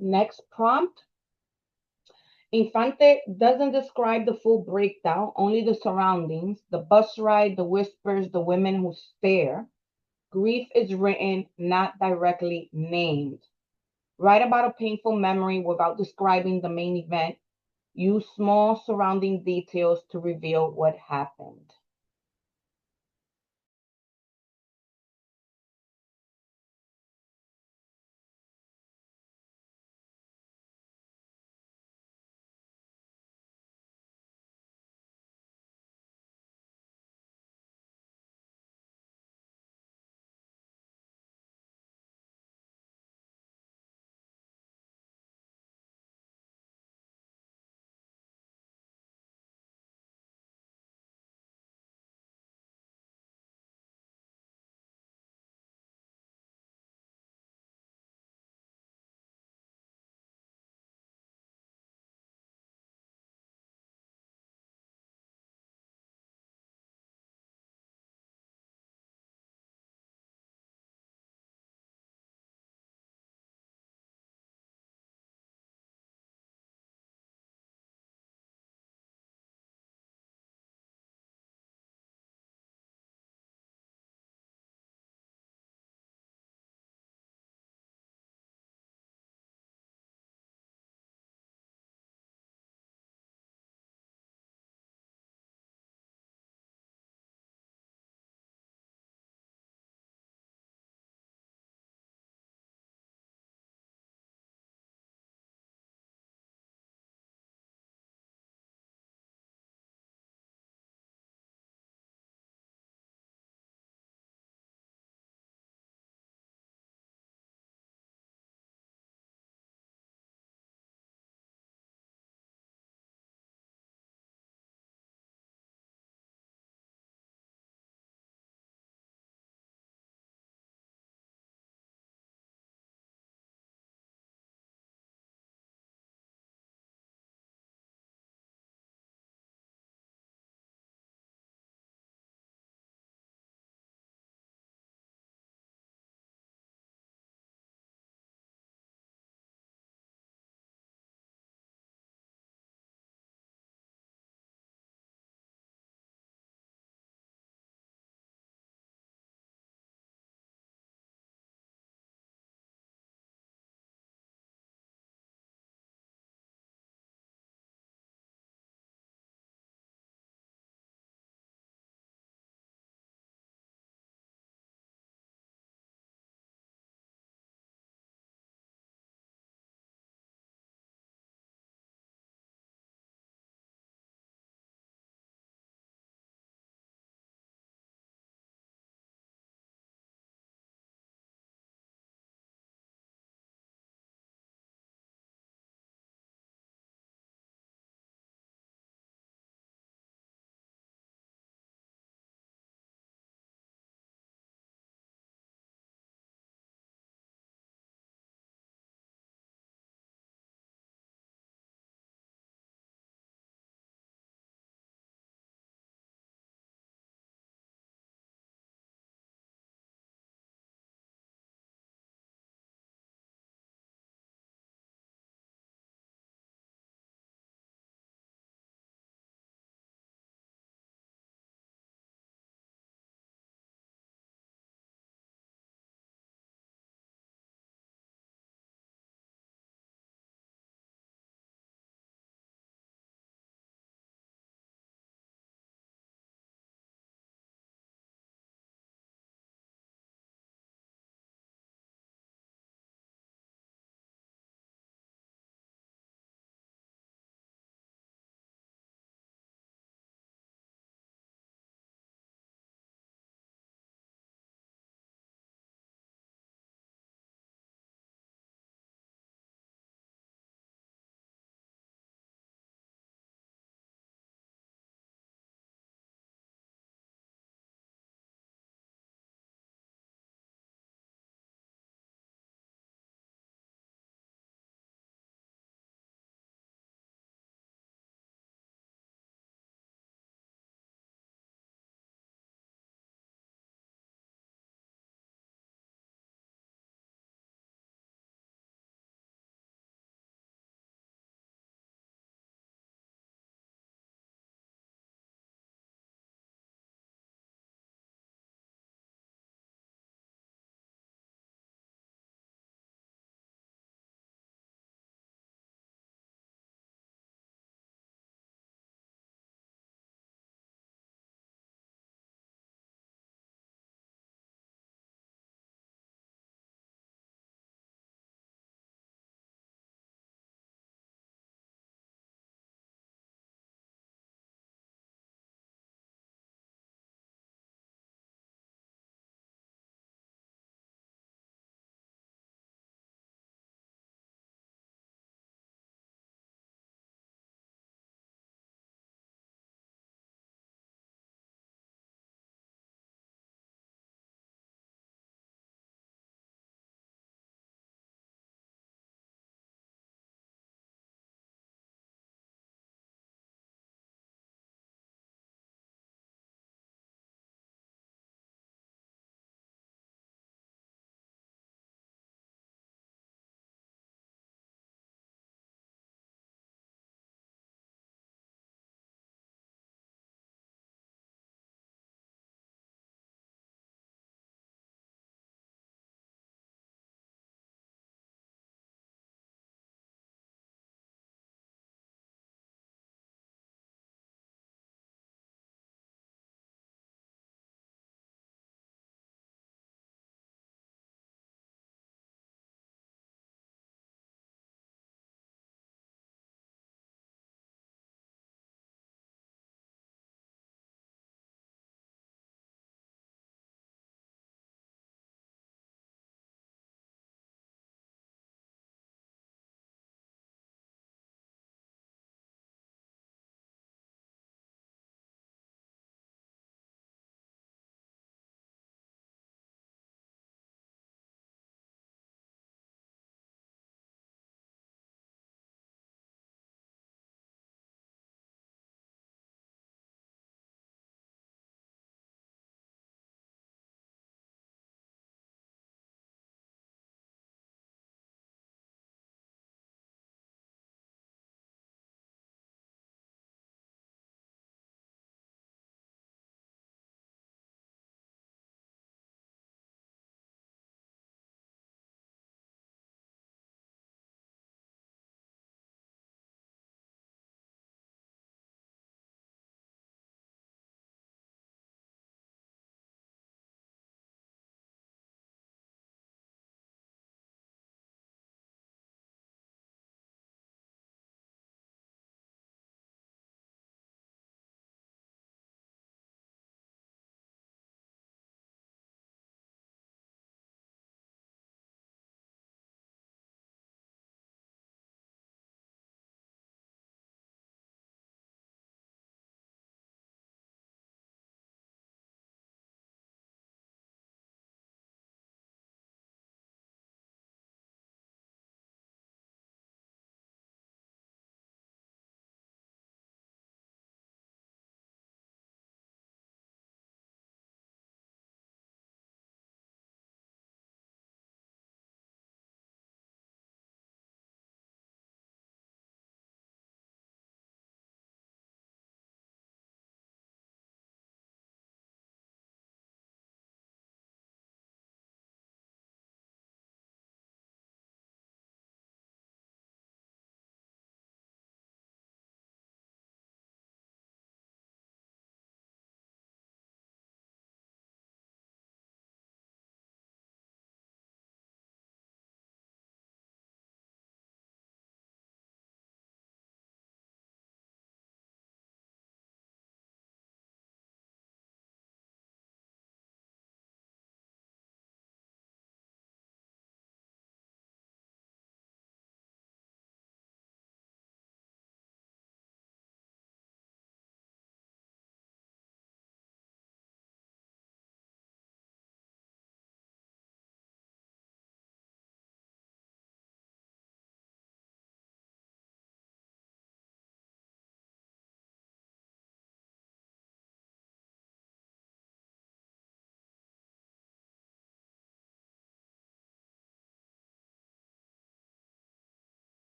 S1: Next prompt. Infante doesn't describe the full breakdown, only the surroundings, the bus ride, the whispers, the women who stare. Grief is written, not directly named. Write about a painful memory without describing the main event. Use small surrounding details to reveal what happened.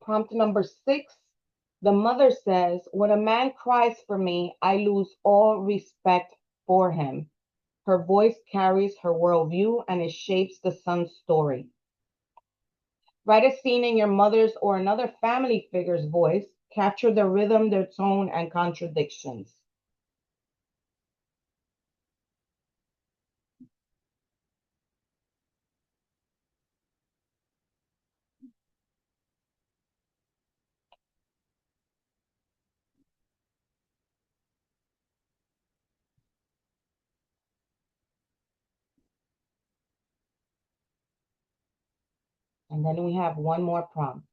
S1: prompt number 6. The mother says, when a man cries for me, I lose all respect for him. Her voice carries her worldview and it shapes the son's story. Write a scene in your mother's or another family figure's voice. Capture their rhythm, their tone, and contradictions. And then we have one more prompt.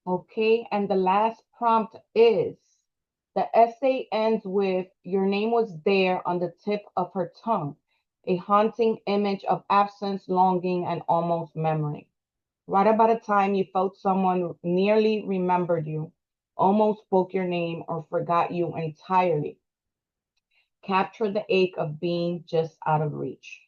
S1: Okay, and the last prompt is, the essay ends with, your name was there on the tip of her tongue, a haunting image of absence, longing, and almost memory. Write about a time you felt someone nearly remembered you, almost spoke your name, or forgot you entirely. Capture the ache of being just out of reach.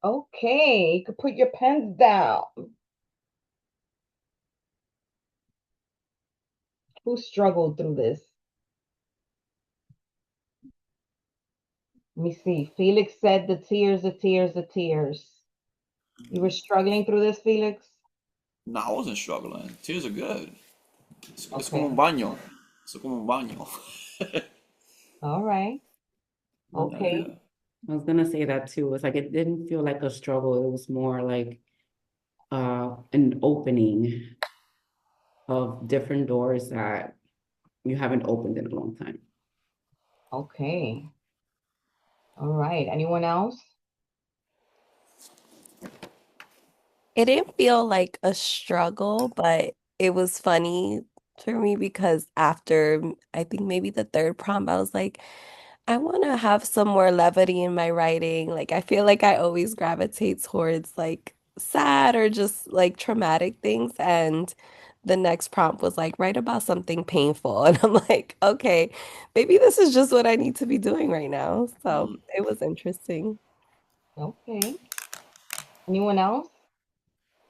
S1: Okay, you can put your pens down. Who struggled through this? Let me see. Felix said the tears, the tears, the tears. You were struggling through this, Felix?
S5: No, I wasn't struggling. Tears are good. Es como
S1: Okay.
S5: un baño. Es como un baño.
S1: All right. Okay.
S5: Yeah.
S6: I was gonna say that too. It's like it didn't feel like a struggle. It was more like an opening of different doors that you haven't opened in a long time.
S1: Okay. All right. Anyone else?
S3: It didn't feel like a struggle, but it was funny for me because after I think maybe the third prompt, I was like, I want to have some more levity in my writing. Like, I feel like I always gravitate towards like sad or just like traumatic things. And the next prompt was like, write about something painful. And I'm like, okay, maybe this is just what I need to be doing right now. So
S5: Um,
S3: it was interesting.
S1: Okay. Anyone else?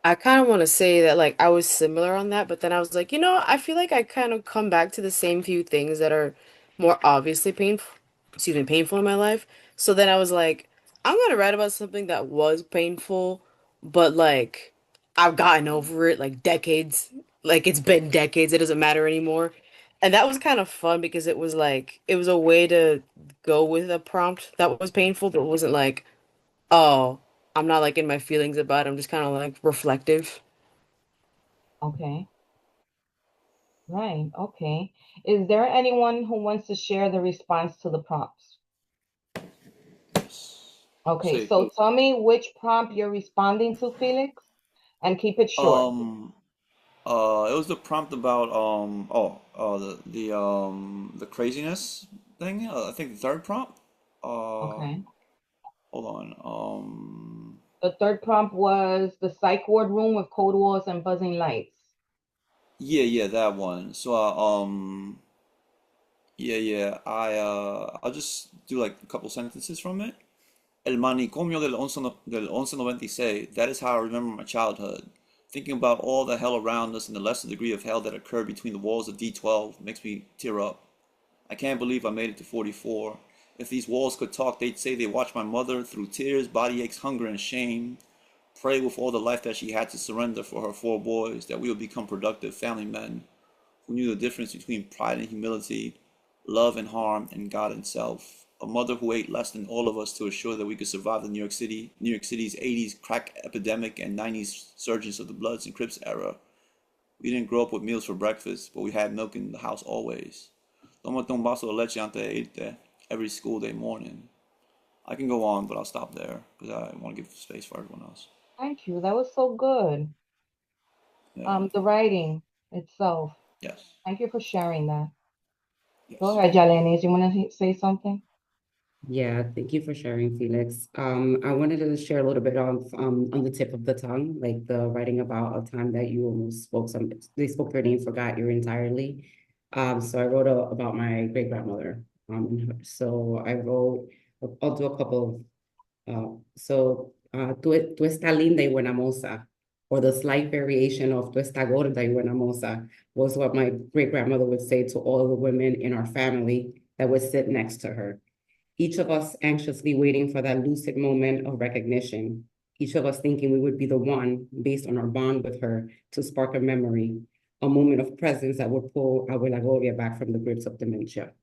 S12: I kind of want to say that like I was similar on that, but then I was like, I feel like I kind of come back to the same few things that are more obviously painful in my life. So then I was like, I'm gonna write about something that was painful, but like I've gotten over it like decades. Like it's been decades, it doesn't matter anymore. And that was kind of fun because it was like it was a way to go with a prompt that was painful, but it wasn't like, oh, I'm not like in my feelings about it. I'm just kind of like reflective.
S1: Okay. Right. Okay. Is there anyone who wants to share the response to the prompts? Okay.
S5: say,
S1: So tell me which prompt you're responding to, Felix, and keep it short.
S5: um, it was the prompt about the craziness thing. I think the third prompt. Uh,
S1: Okay.
S5: hold on.
S1: The third prompt was the psych ward room with cold walls and buzzing lights.
S5: Yeah, that one. So, yeah. I'll just do like a couple sentences from it. El manicomio del 1196. That is how I remember my childhood. Thinking about all the hell around us and the lesser degree of hell that occurred between the walls of D12 makes me tear up. I can't believe I made it to 44. If these walls could talk, they'd say they watched my mother through tears, body aches, hunger, and shame. Pray with all the life that she had to surrender for her 4 boys that we would become productive family men who knew the difference between pride and humility, love and harm, and God and self. A mother who ate less than all of us to assure that we could survive the New York City's 80s crack epidemic and 90s surges of the Bloods and Crips era. We didn't grow up with meals for breakfast, but we had milk in the house always. Tómate un vaso de leche antes de irte every school day morning. I can go on, but I'll stop there because I want to give space for everyone else.
S1: Thank you. That was so good.
S5: Yeah.
S1: The writing itself.
S5: Yes.
S1: Thank you for sharing that. Go
S5: Yes.
S1: ahead, Jalenis. You want to say something?
S6: Yeah, thank you for sharing, Felix. I wanted to share a little bit on the tip of the tongue, like the writing about a time that you almost they spoke your name, forgot you entirely. So I wrote about my great grandmother. So I wrote, I'll do a couple of, tú está linda y buena moza, or the slight variation of tú está gorda y buena moza was what my great grandmother would say to all the women in our family that would sit next to her. Each of us anxiously waiting for that lucid moment of recognition. Each of us thinking we would be the one, based on our bond with her, to spark a memory, a moment of presence that would pull Abuela Gloria back from the grips of dementia.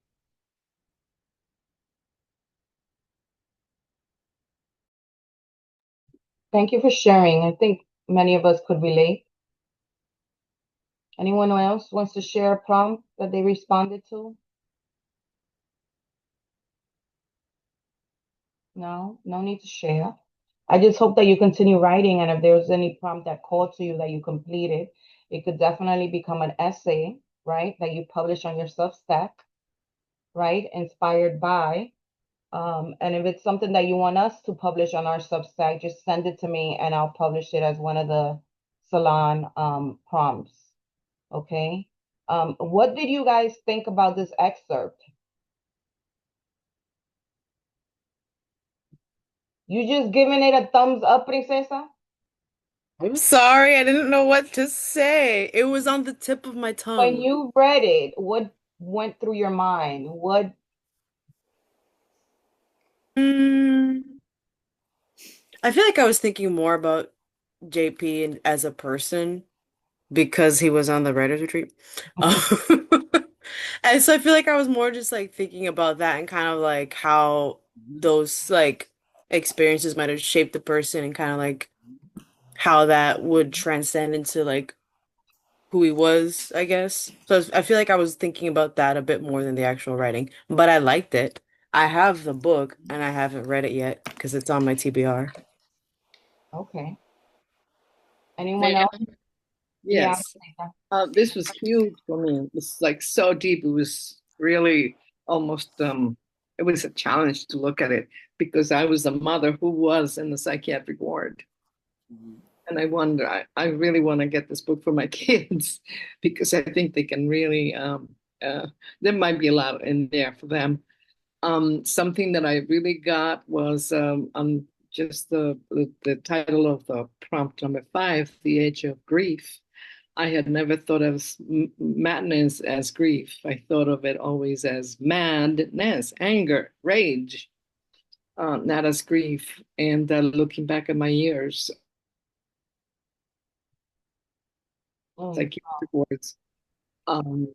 S1: Thank you for sharing. I think many of us could relate. Anyone else wants to share a prompt that they responded to? No, no need to share. I just hope that you continue writing, and if there's any prompt that called to you that you completed, it could definitely become an essay, right? That you publish on your Substack, right? Inspired by. And if it's something that you want us to publish on our Substack, just send it to me and I'll publish it as one of the salon prompts. Okay. What did you guys think about this excerpt? You just giving it a thumbs up, princesa?
S12: I'm sorry, I didn't know what to say. It was on the tip of my
S1: When
S12: tongue.
S1: you read it, what went through your mind? What?
S12: Mm, I feel like I was thinking more about JP as a person because he was on the writer's retreat. And so I feel like I was more just like thinking about that and kind of like how those like experiences might have shaped the person and kind of like how that would transcend into like who he was, I guess. So I feel like I was thinking about that a bit more than the actual writing, but I liked it. I have the book and I haven't read it yet because it's on my TBR.
S1: Okay. Anyone
S11: Man,
S1: else? Yeah.
S11: yes. This was huge for me. It was like so deep. It was really almost it was a challenge to look at it because I was a mother who was in the psychiatric ward. And I wonder, I really want to get this book for my kids because I think they can really there might be a lot in there for them. Something that I really got was just the title of the prompt number 5, The Age of Grief. I had never thought of madness as grief. I thought of it always as madness, anger, rage, not as grief. And looking back at my years, psychiatric wards, um,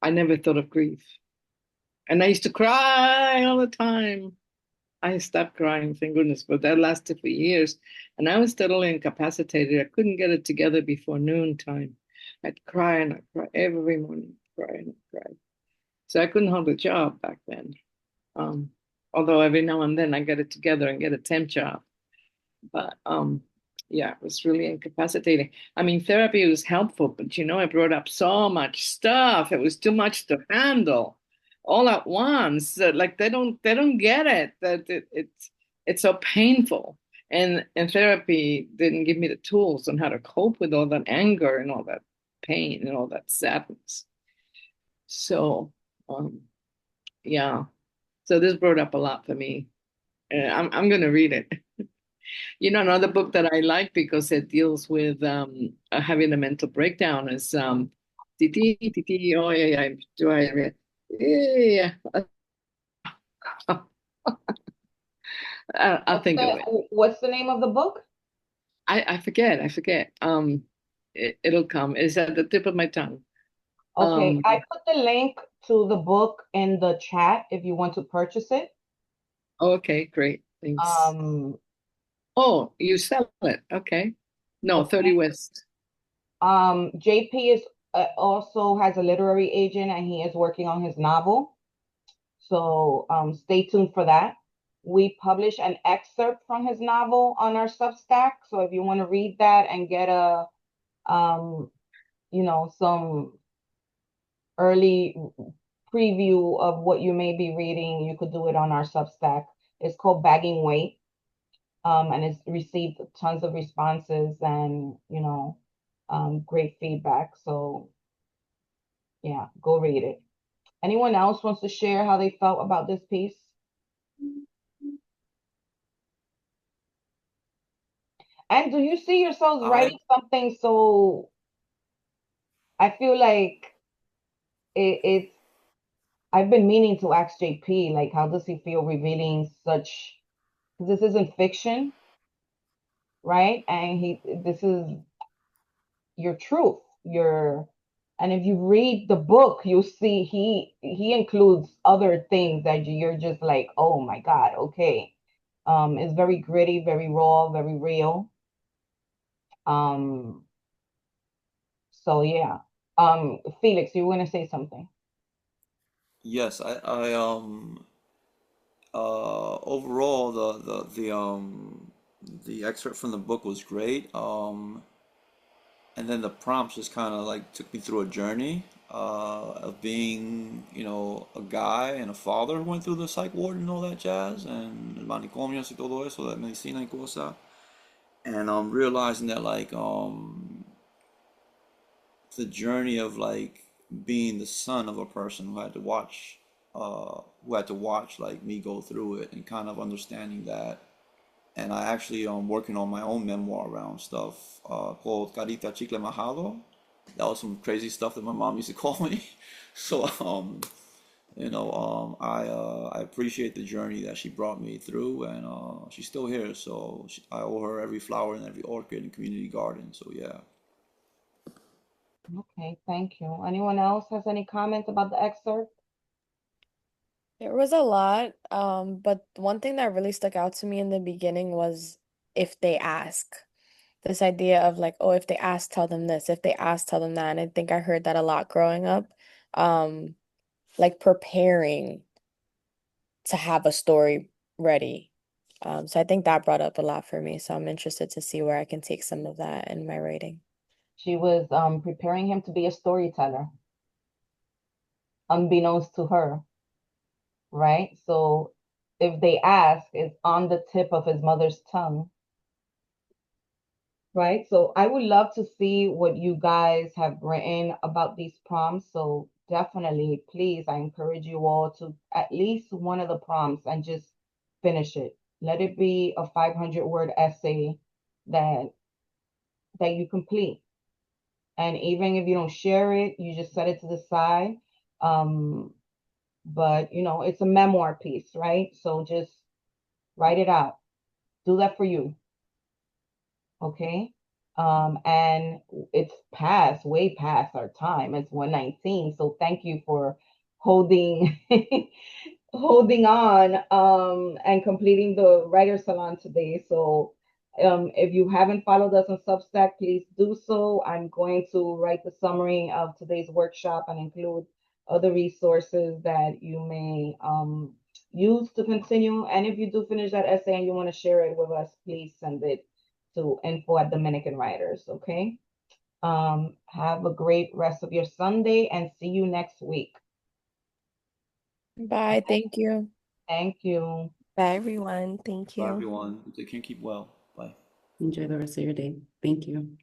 S11: I never thought of grief. And I used to cry all the time. I stopped crying, thank goodness, but that lasted for years. And I was totally incapacitated. I couldn't get it together before noontime. I'd cry and I'd cry every morning, cry and I'd cry. So I couldn't hold a job back then. Um, Although every now and then I get it together and get a temp job. But yeah, it was really incapacitating. I mean, therapy was helpful, but it brought up so much stuff. It was too much to handle all at once. Like they don't get it that it's so painful. And therapy didn't give me the tools on how to cope with all that anger and all that pain and all that sadness. So yeah. So this brought up a lot for me. I'm gonna read it. Another book that I like because it deals with having a mental breakdown is Titi. Oh yeah, yeah. Do I read? Yeah, I'll think of it.
S1: What's the name of the book?
S11: I forget. I forget. It'll come. It's at the tip of my tongue.
S1: Okay, I put the link to the book in the chat if you want to purchase it.
S11: Okay, great. Thanks. Oh, you sell it. Okay. No, 30 West.
S1: JP is also has a literary agent and he is working on his novel. So stay tuned for that. We publish an excerpt from his novel on our Substack. So if you want to read that and get a some early preview of what you may be reading, you could do it on our Substack. It's called Bagging Weight. And it's received tons of responses and, great feedback. So yeah, go read it. Anyone else wants to share how they felt about this piece? And do you see yourselves writing something so I feel like it's I've been meaning to ask JP, like, how does he feel revealing such, because this isn't fiction, right? And this is your truth, and if you read the book, you'll see he includes other things that you're just like, oh my God, okay. It's very gritty, very raw, very real. Um, so yeah. Felix, you want to say something?
S5: Yes, overall the excerpt from the book was great. And then the prompts just kind of like took me through a journey of being, a guy and a father who went through the psych ward and all that jazz, and el manicomios y todo eso, that medicina y cosa, and realizing that like the journey of like being the son of a person who had to watch like me go through it, and kind of understanding that and I actually working on my own memoir around stuff called Carita Chicle Majado. That was some crazy stuff that my mom used to call me. So I appreciate the journey that she brought me through, and she's still here. So I owe her every flower and every orchid and community garden. So yeah.
S1: Okay, thank you. Anyone else has any comments about the excerpt?
S8: There was a lot, but one thing that really stuck out to me in the beginning was if they ask. This idea of like, oh, if they ask, tell them this. If they ask, tell them that. And I think I heard that a lot growing up. Um, like preparing to have a story ready. So I think that brought up a lot for me. So I'm interested to see where I can take some of that in my writing.
S1: She was preparing him to be a storyteller, unbeknownst to her, right? So if they ask, it's on the tip of his mother's tongue, right? So I would love to see what you guys have written about these prompts. So definitely, please, I encourage you all to at least one of the prompts and just finish it. Let it be a 500-word essay that you complete. And even if you don't share it, you just set it to the side. But it's a memoir piece, right? So just write it out. Do that for you. Okay. And it's past, way past our time. It's 1:19. So thank you for holding holding on and completing the writer salon today. So if you haven't followed us on Substack, please do so. I'm going to write the summary of today's workshop and include other resources that you may use to continue. And if you do finish that essay and you want to share it with us, please send it to info@Dominican Writers. Okay. Have a great rest of your Sunday and see you next week.
S8: Bye. Thank you.
S1: Thank you.
S3: Bye, everyone. Thank
S5: Bye,
S3: you.
S5: everyone. They can keep well. Bye.
S6: Enjoy the rest of your day. Thank you.